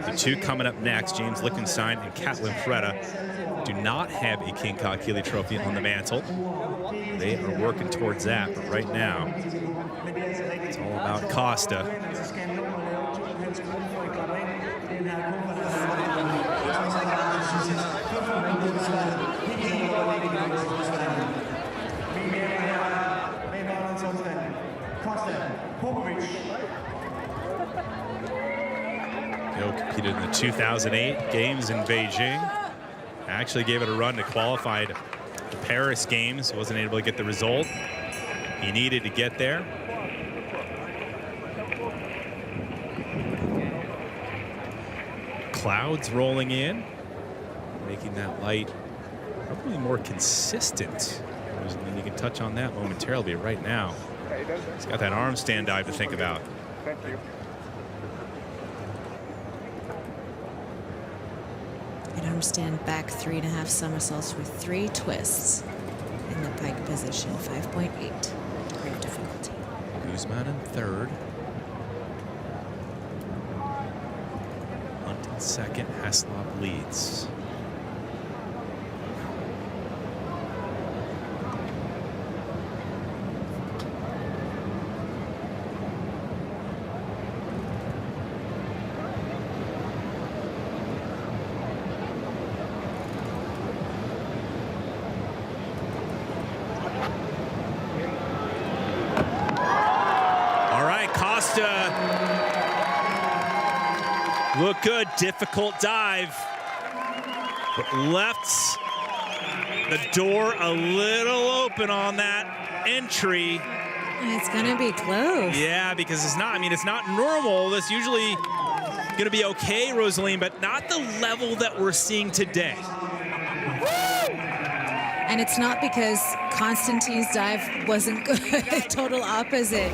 The two coming up next, James Lichtenstein and Catlin Preda, do not have a King Kak-Healy Trophy on the mantle. They are working towards that, but right now, it's all about Costa. Joe competed in the 2008 games in Beijing. Actually gave it a run to qualify to the Paris games. Wasn't able to get the result he needed to get there. Clouds rolling in, making that light probably more consistent. And you can touch on that momentarily right now. He's got that arm stand dive to think about. Thank you. An arm stand back 3.5 somersaults with 3 twists in the pike position, 5.8 grade difficulty. Guzman in third. Hunt in second, Heslop leads. Look good, difficult dive, but left the door a little open on that entry. It's gonna be close. Yeah, because it's not, I mean, it's not normal. That's usually gonna be okay, Rosaline, but not the level that we're seeing today. And it's not because Konstantin's dive wasn't good, total opposite.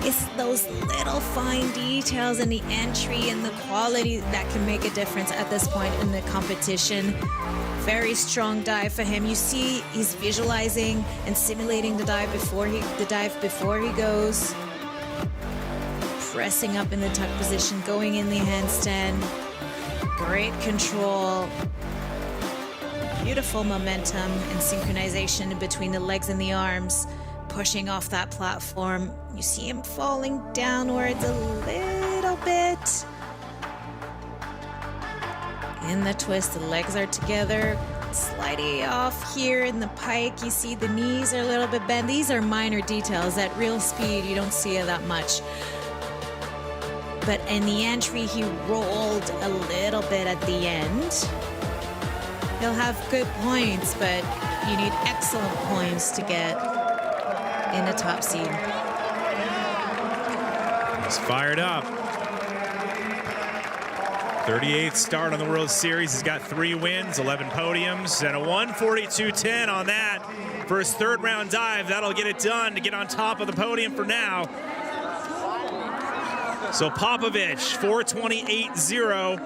It's those little fine details in the entry and the quality that can make a difference at this point in the competition. Very strong dive for him. You see he's visualizing and simulating the dive before he goes. Pressing up in the tuck position, going in the handstand. Great control. Beautiful momentum and synchronization between the legs and the arms, pushing off that platform. You see him falling downwards a little bit. In the twist, the legs are together, sliding off here in the pike. You see the knees are a little bit bent. These are minor details. At real speed, you don't see it that much. But in the entry, he rolled a little bit at the end. He'll have good points, but you need excellent points to get in the top seed. He's fired up. 38th start on the World Series. He's got 3 wins, 11 podiums, and a 1:42.10 on that for his third round dive. That'll get it done to get on top of the podium for now. So Popovic, 4:28.0.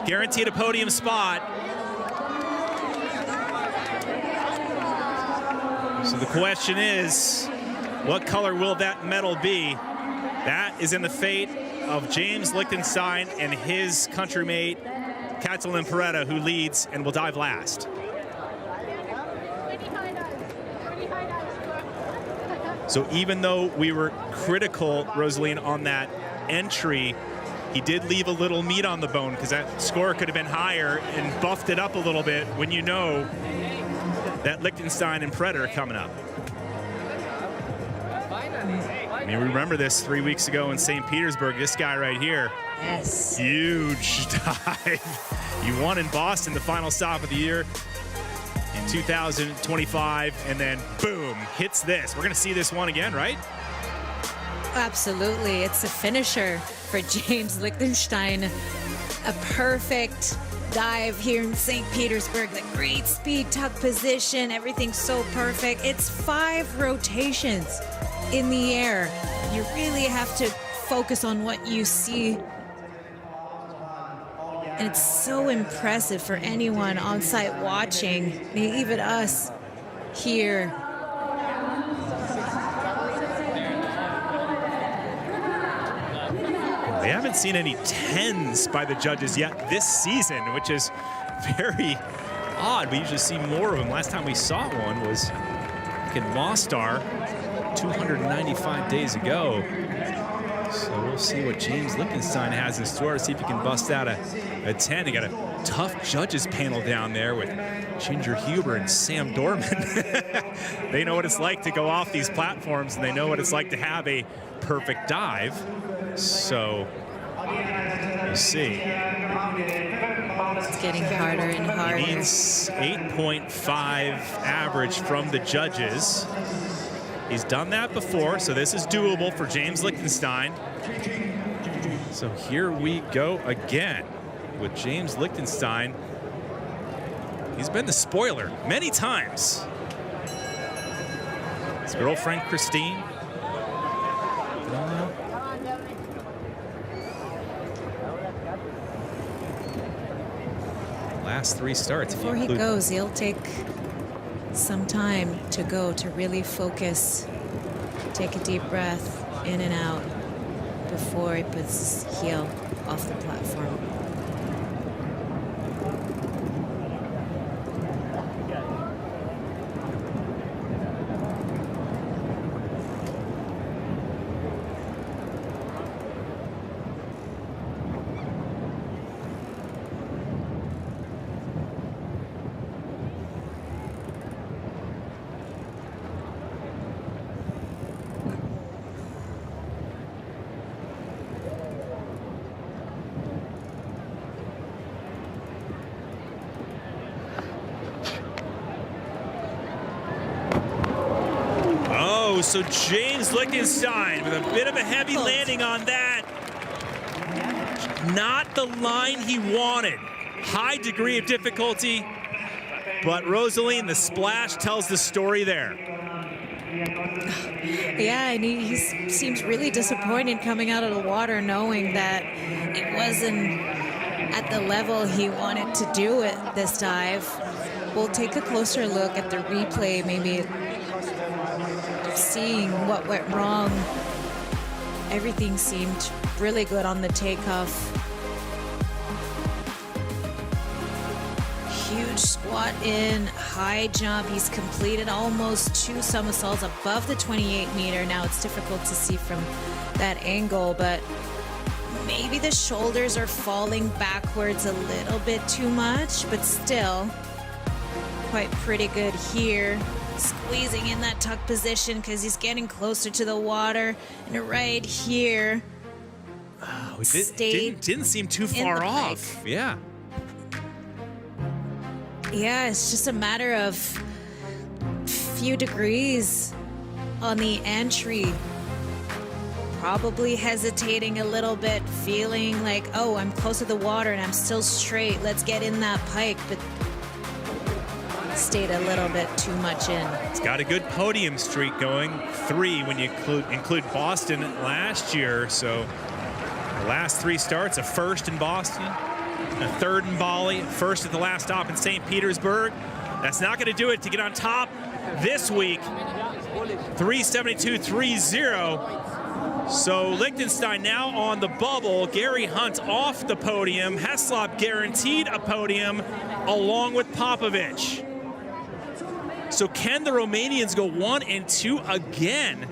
Guaranteed a podium spot. So the question is, what color will that medal be? That is in the fate of James Lichtenstein and his countrymate, Catlin Preda, who leads and will dive last. So even though we were critical, Rosaline, on that entry, he did leave a little meat on the bone because that score could have been higher and buffed it up a little bit when you know that Lichtenstein and Preda are coming up. I mean, remember this 3 weeks ago in St. Petersburg, this guy right here. Yes. Huge dive. He won in Boston, the final stop of the year in 2025, and then boom, hits this. We're gonna see this one again, right? Absolutely. It's a finisher for James Lichtenstein. A perfect dive here in St. Petersburg. The great speed, tuck position, everything's so perfect. It's 5 rotations in the air. You really have to focus on what you see. And it's so impressive for anyone on site watching, even us here. We haven't seen any 10s by the judges yet this season, which is very odd. We usually see more of them. Last time we saw one was in Mostar 295 days ago. So we'll see what James Lichtenstein has in store to see if he can bust out a 10. They got a tough judges panel down there with Ginger Huber and Sam Dorman. They know what it's like to go off these platforms, and they know what it's like to have a perfect dive. So we'll see. It's getting harder and harder. He needs 8.5 average from the judges. He's done that before, so this is doable for James Lichtenstein. So here we go again with James Lichtenstein. He's been the spoiler many times. His girlfriend, Christine. Last 3 starts. Before he goes, he'll take some time to go to really focus, take a deep breath in and out before he puts his heel off the platform. So James Lichtenstein with a bit of a heavy landing on that. Not the line he wanted. High degree of difficulty, but Rosaline, the splash tells the story there. Yeah, and he seems really disappointed coming out of the water knowing that it wasn't at the level he wanted to do it this dive. We'll take a closer look at the replay, maybe seeing what went wrong. Everything seemed really good on the takeoff. Huge squat in, high jump. He's completed almost 2 somersaults above the 28 meter. Now it's difficult to see from that angle, but maybe the shoulders are falling backwards a little bit too much, but still quite pretty good here. Squeezing in that tuck position because he's getting closer to the water. And right here, didn't seem too far off. Yeah. Yeah, it's just a matter of few degrees on the entry. Probably hesitating a little bit, feeling like, oh, I'm close to the water and I'm still straight. Let's get in that pike. But stayed a little bit too much in. It's got a good podium streak going. 3 when you include Boston last year. So the last 3 starts, a first in Boston, a third in Bali, first at the last stop in St. Petersburg. That's not going to do it to get on top this week. 372.30. So Lichtenstein now on the bubble. Gary Hunt off the podium. Heslop guaranteed a podium along with Popovich. So can the Romanians go 1 and 2 again,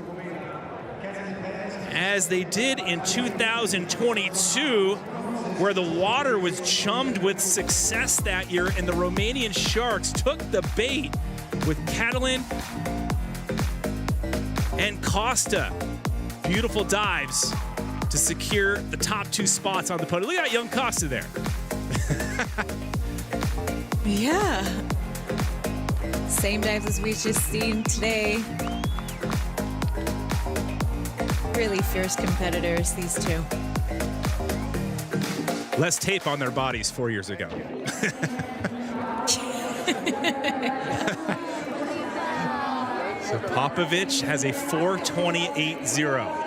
as they did in 2022, where the water was chummed with success that year, and the Romanian Sharks took the bait with Catalin and Costa. Beautiful dives to secure the top 2 spots on the podium. Look at that young Costa there. Yeah. Same dives as we just seen today. really fierce competitors, these two. Less tape on their bodies 4 years ago. So Popovich has a 4:28.0.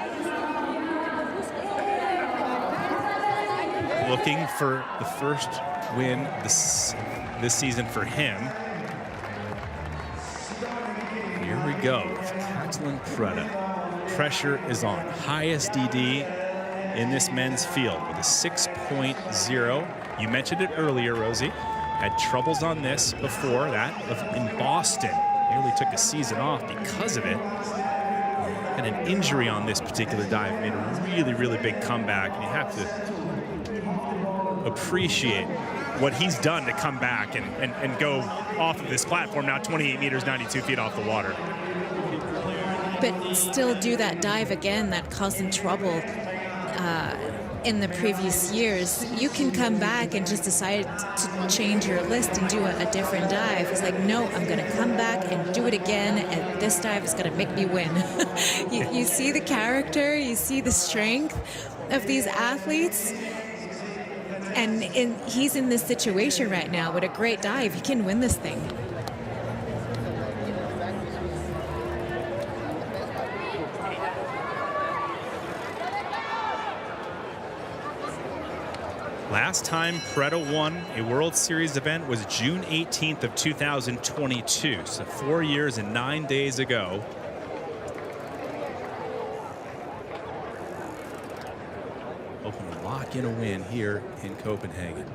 Looking for the first win this season for him. Here we go. Catalin Preda. Pressure is on. Highest DD in this men's field with a 6.0. You mentioned it earlier, Rosie. Had troubles on this before that in Boston. Nearly took a season off because of it. Had an injury on this particular dive. Made a really, really big comeback. And you have to appreciate what he's done to come back and go off of this platform now 28 meters, 92 feet off the water. But still do that dive again that caused him trouble in the previous years. You can come back and just decide to change your list and do a different dive. It's like, no, I'm going to come back and do it again, and this dive is going to make me win. You see the character, you see the strength of these athletes, and he's in this situation right now with a great dive. He can win this thing. Last time Preda won a World Series event was June 18th of 2022, so 4 years and 9 days ago. Hoping to lock in a win here in Copenhagen.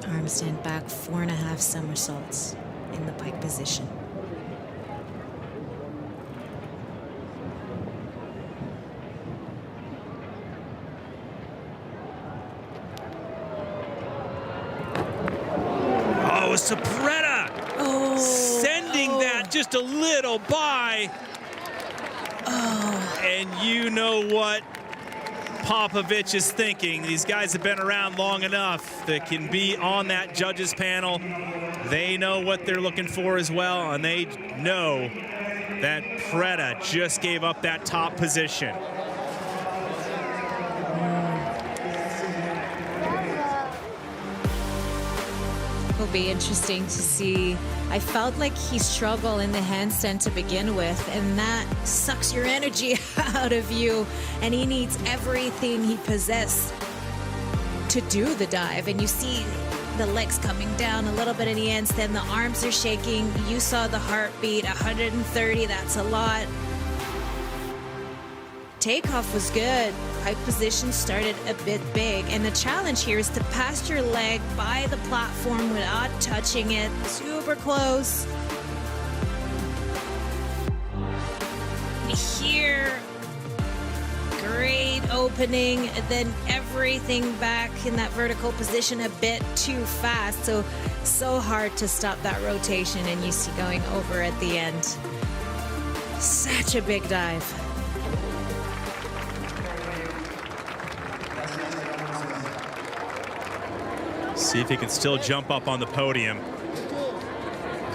Arm stand back, 4.5 somersaults in the pike position. To Preda, sending that just a little by. And you know what Popovich is thinking. These guys have been around long enough that can be on that judges panel. They know what they're looking for as well, and they know that Preda just gave up that top position. Will be interesting to see. I felt like he struggled in the handstand to begin with, and that sucks your energy out of you, and he needs everything he possesses to do the dive. And you see the legs coming down a little bit in the handstand, the arms are shaking. You saw the heartbeat, 130, that's a lot. Takeoff was good. Pike position started a bit big, and the challenge here is to pass your leg by the platform without touching it. Super close. Here, great opening, and then everything back in that vertical position a bit too fast. So hard to stop that rotation, and you see going over at the end. Such a big dive. See if he can still jump up on the podium.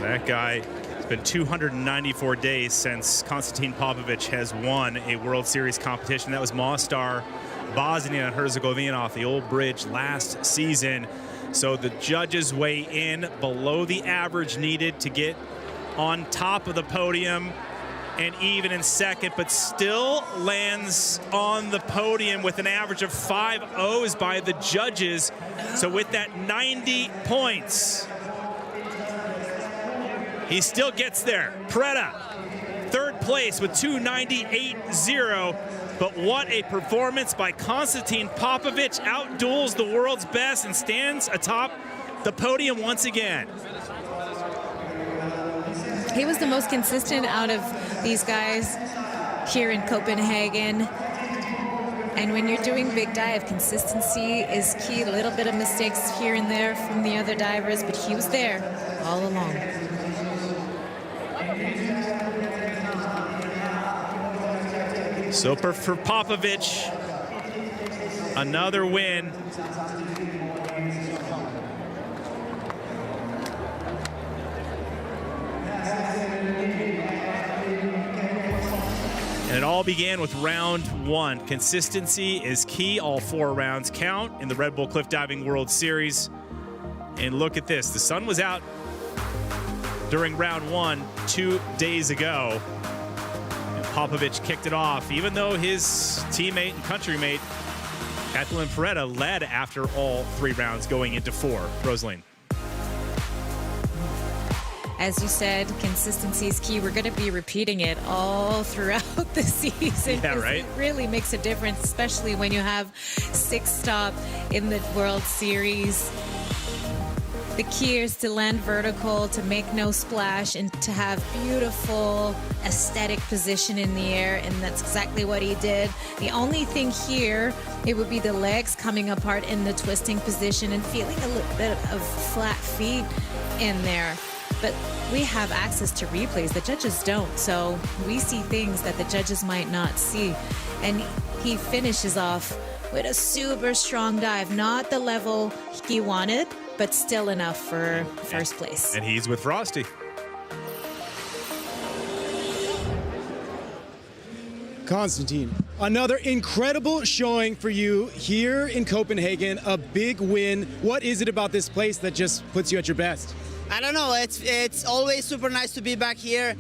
That guy, it's been 294 days since Konstantin Popovich has won a World Series competition. That was Mostar, Bosnia and Herzegovina off the old bridge last season. So the judges weigh in below the average needed to get on top of the podium and even in second, but still lands on the podium with an average of 5 O's by the judges. So with that 90 points, he still gets there. Preda, third place with 298.0. But what a performance by Konstantin Popovich. Outduels the world's best and stands atop the podium once again. He was the most consistent out of these guys here in Copenhagen. And when you're doing big dive, consistency is key. A little bit of mistakes here and there from the other divers, but he was there all along. So for Popovich, another win. all began with round one. Consistency is key. All 4 rounds count in the Red Bull Cliff Diving World Series. And look at this. The sun was out during round 1 2 days ago. And Popovich kicked it off, even though his teammate and countrymate, Kathleen Peretta, led after all 3 rounds going into 4. Rosaline. As you said, consistency is key. We're going to be repeating it all throughout the season. Yeah, right? It really makes a difference, especially when you have 6 stop in the World Series. The key is to land vertical, to make no splash, and to have beautiful aesthetic position in the air, and that's exactly what he did. The only thing here, it would be the legs coming apart in the twisting position and feeling a little bit of flat feet in there. But we have access to replays. The judges don't, so we see things that the judges might not see. And he finishes off with a super strong dive, not the level he wanted, but still enough for first place. And he's with Frosty. Konstantin, another incredible showing for you here in Copenhagen, a big win. What is it about this place that just puts you at your best? I don't know. It's always super nice to be back here,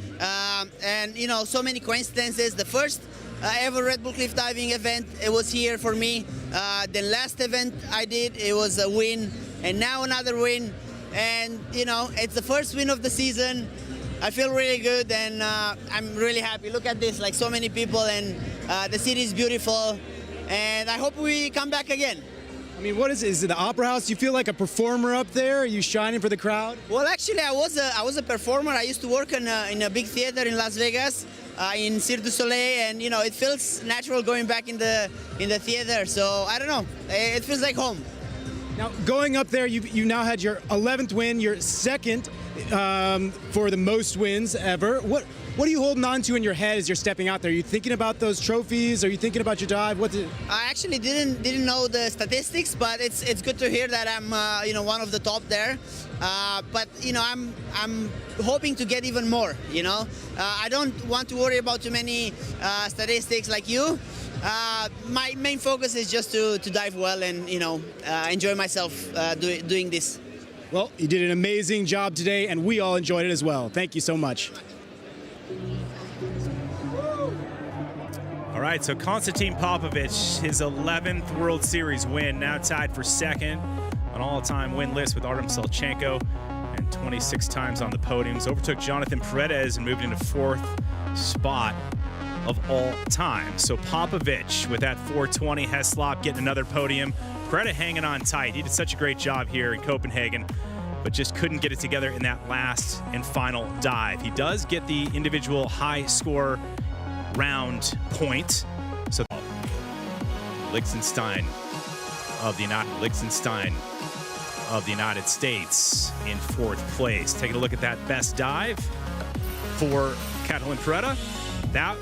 and you know, so many coincidences. The first ever Red Bull Cliff Diving event, it was here for me. The last event I did, it was a win, and now another win. And you know, it's the first win of the season. I feel really good, and I'm really happy. Look at this, like so many people, and the city is beautiful. And I hope we come back again. I mean, what is it? Is it the Opera House? You feel like a performer up there? Are you shining for the crowd? Well, actually, I was a performer. I used to work in a big theater in Las Vegas, in Cirque du Soleil, and you know, it feels natural going back in the theater. So I don't know, it feels like home. Now, going up there, you now had your 11th win, your second for the most wins ever. What are you holding on to in your head as you're stepping out there? Are you thinking about those trophies? Are you thinking about your dive? I actually didn't know the statistics, but it's good to hear that I'm you know, one of the top there. But you know, I'm hoping to get even more. You know, I don't want to worry about too many statistics like you. My main focus is just to dive well and you know, enjoy myself doing this. Well, you did an amazing job today, and we all enjoyed it as well. Thank you so much. All right, so Konstantin Popovich, his 11th World Series win, now tied for second on all-time win list with Artem Selchenko, and 26 times on the podiums. Overtook Jonathan Paredes and moved into 4th spot of all time. So Popovich with that 420, Heslop getting another podium. Peretta hanging on tight. He did such a great job here in Copenhagen, but just couldn't get it together in that last and final dive. He does get the individual high score round point. So Liechtenstein of the United States in 4th place. Taking a look at that best dive for Kathleen Peretta. That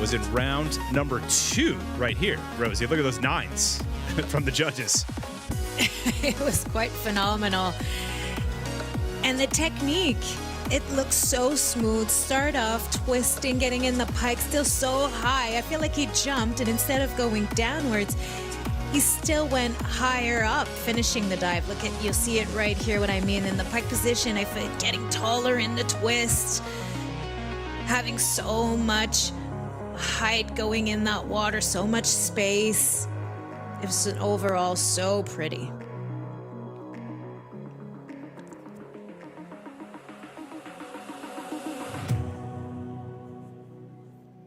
was in round number 2 right here. Rosie, look at those 9s from the judges. It was quite phenomenal. And the technique, it looks so smooth. Start off twisting, getting in the pike, still so high. I feel like he jumped, and instead of going downwards, he still went higher up, finishing the dive. Look at, you'll see it right here, what I mean. In the pike position, I feel getting taller in the twist, having so much height going in that water, so much space. It was overall so pretty.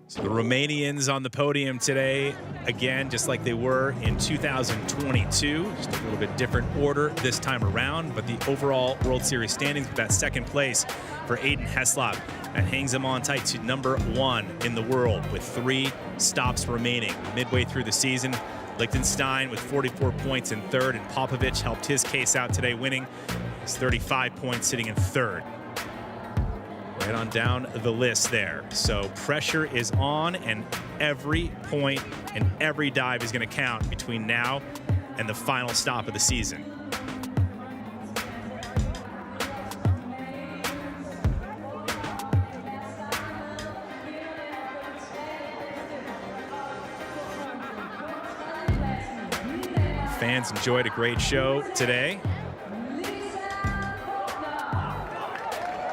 So the Romanians on the podium today, again, just like they were in 2022, just a little bit different order this time around, but the overall World Series standings with that second place for Aiden Heslop. That hangs him on tight to number 1 in the world with 3 stops remaining. Midway through the season, Liechtenstein with 44 points in 3rd, and Popovich helped his case out today, winning his 35 points, sitting in 3rd. Right on down the list there. So pressure is on, and every point and every dive is going to count between now and the final stop of the season. Fans enjoyed a great show today.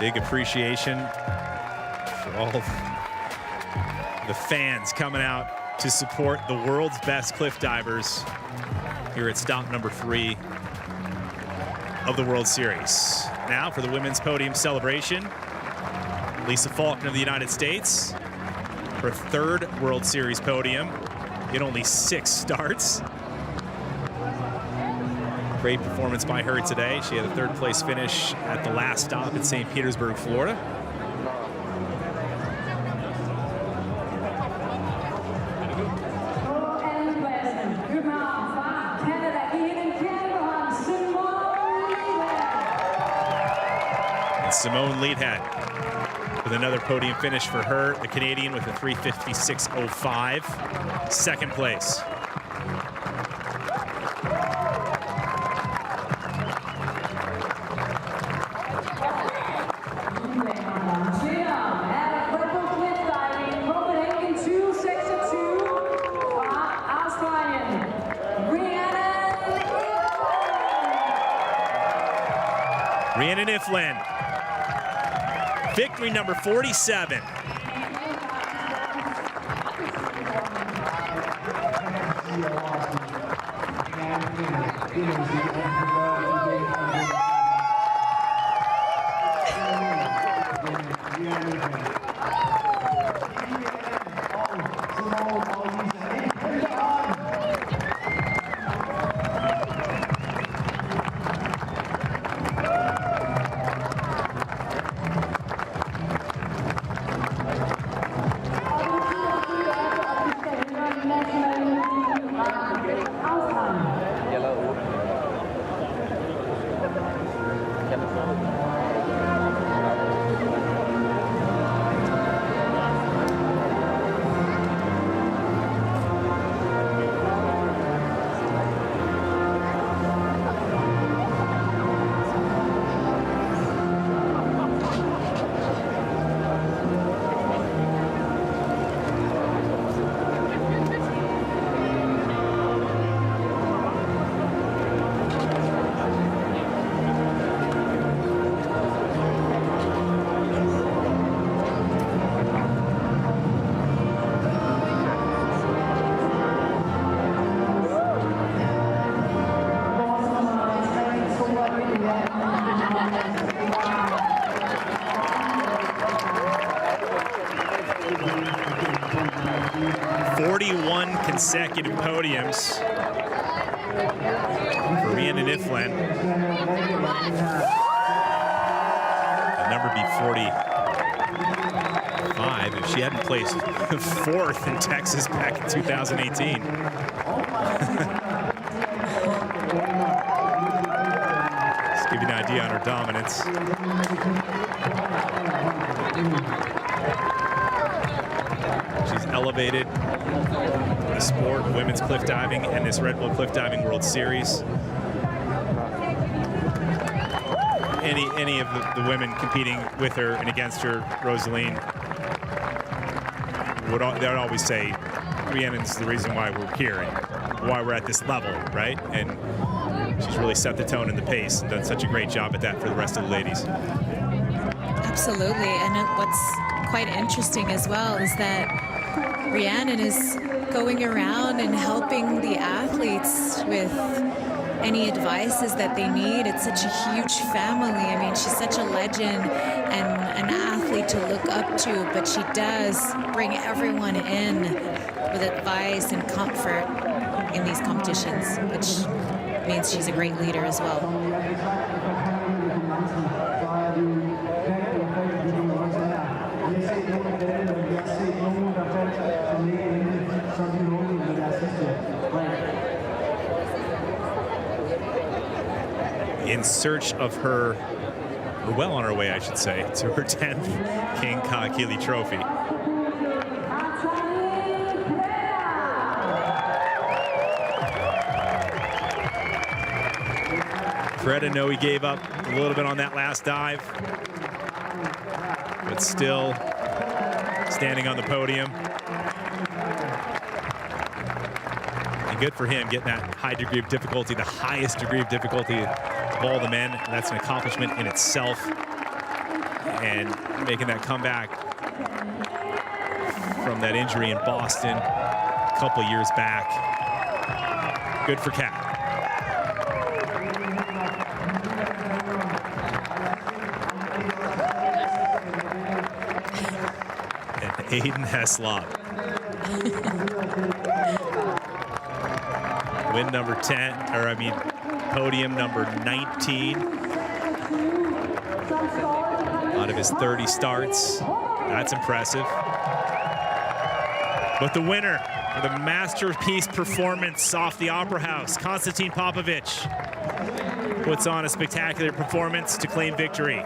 Big appreciation for all the fans coming out to support the world's best cliff divers here at stop number 3 of the World Series. Now for the women's podium celebration, Lisa Faulkner of the United States, her 3rd World Series podium in only 6 starts. Great performance by her today. She had a 3rd place finish at the last stop in St. Petersburg, Florida. And Simone Leadhead with another podium finish for her, the Canadian, with a 3:56.05, 2nd place. Rhiannan Iffland, victory number 47. Consecutive podiums for Rhiannan Iffland. The number be 45 if she hadn't placed 4th in Texas back in 2018. Just give you an idea on her dominance. She's elevated the sport of women's cliff diving and this Red Bull Cliff Diving World Series. Any of the women competing with her and against her, Rosaline, they would always say Rhiannan's the reason why we're here and why we're at this level, right? And she's really set the tone and the pace and done such a great job at that for the rest of the ladies. Absolutely, and what's quite interesting as well is that Rhiannan is going around and helping the athletes with any advices that they need. It's such a huge family. I mean, she's such a legend and an athlete to look up to, but she does bring everyone in with advice and comfort in these competitions, which means she's a great leader as well. In search of her, or well on her way, I should say, to her 10th King Kahekili Trophy. Fred, I know he gave up a little bit on that last dive, but still standing on the podium. good for him getting that high degree of difficulty, the highest degree of difficulty of all the men. That's an accomplishment in itself. And making that comeback from that injury in Boston a couple years back. Good for Kat. And Aiden Heslop. Win number 10, or I mean, podium number 19 out of his 30 starts. That's impressive. But the winner for the masterpiece performance off the Opera House, Konstantin Popovich, puts on a spectacular performance to claim victory.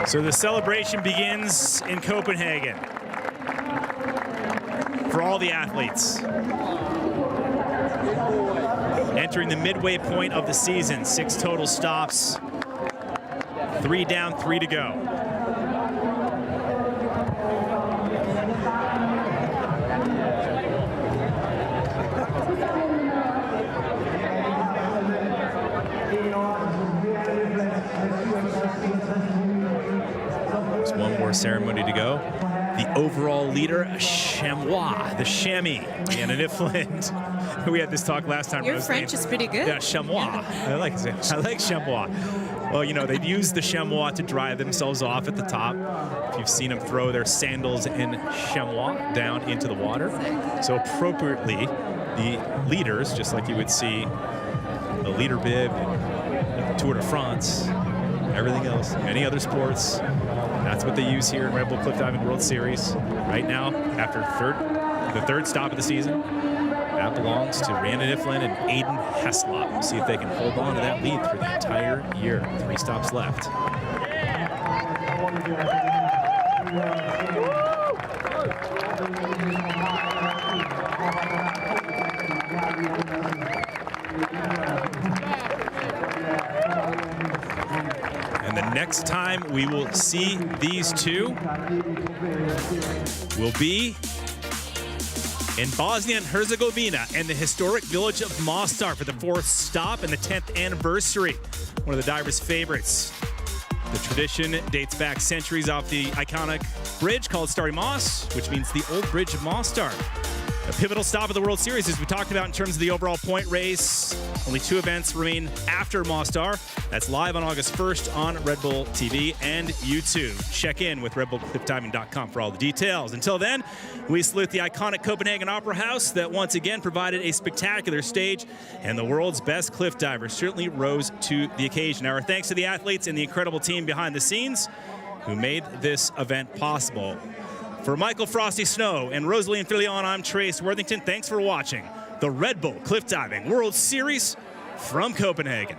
So the celebration begins in Copenhagen for all the athletes. Entering the midway point of the season, 6 total stops, 3 down, 3 to go. There's one more ceremony to go. The overall leader, Chamois, the chamois, Rhiannan Iffland. We had this talk last time. Your French is pretty good. Yeah, chamois. Yeah. I like chamois. Well, you know, they've used the chamois to dry themselves off at the top. If you've seen them throw their sandals in chamois down into the water. So appropriately, the leaders, just like you would see a leader bib, Tour de France, everything else, any other sports, that's what they use here in Red Bull Cliff Diving World Series. Right now, after the third stop of the season, that belongs to Rhiannan Iffland and Aiden Heslop. We'll see if they can hold on to that lead through the entire year. 3 stops left. And the next time we will see these two will be in Bosnia and Herzegovina and the historic village of Mostar for the 4th stop and the 10th anniversary. One of the divers' favorites. The tradition dates back centuries off the iconic bridge called Stari Mos, which means the old bridge of Mostar. A pivotal stop of the World Series, as we talked about in terms of the overall point race. Only 2 events remain after Mostar. That's live on August 1st on Red Bull TV and YouTube. Check in with redbullcliffdiving.com for all the details. Until then, we salute the iconic Copenhagen Opera House that once again provided a spectacular stage, and the world's best cliff divers certainly rose to the occasion. Our thanks to the athletes and the incredible team behind the scenes who made this event possible. For Michael Frosty Snow and Rosalie and Filion, I'm Trace Worthington. Thanks for watching the Red Bull Cliff Diving World Series from Copenhagen.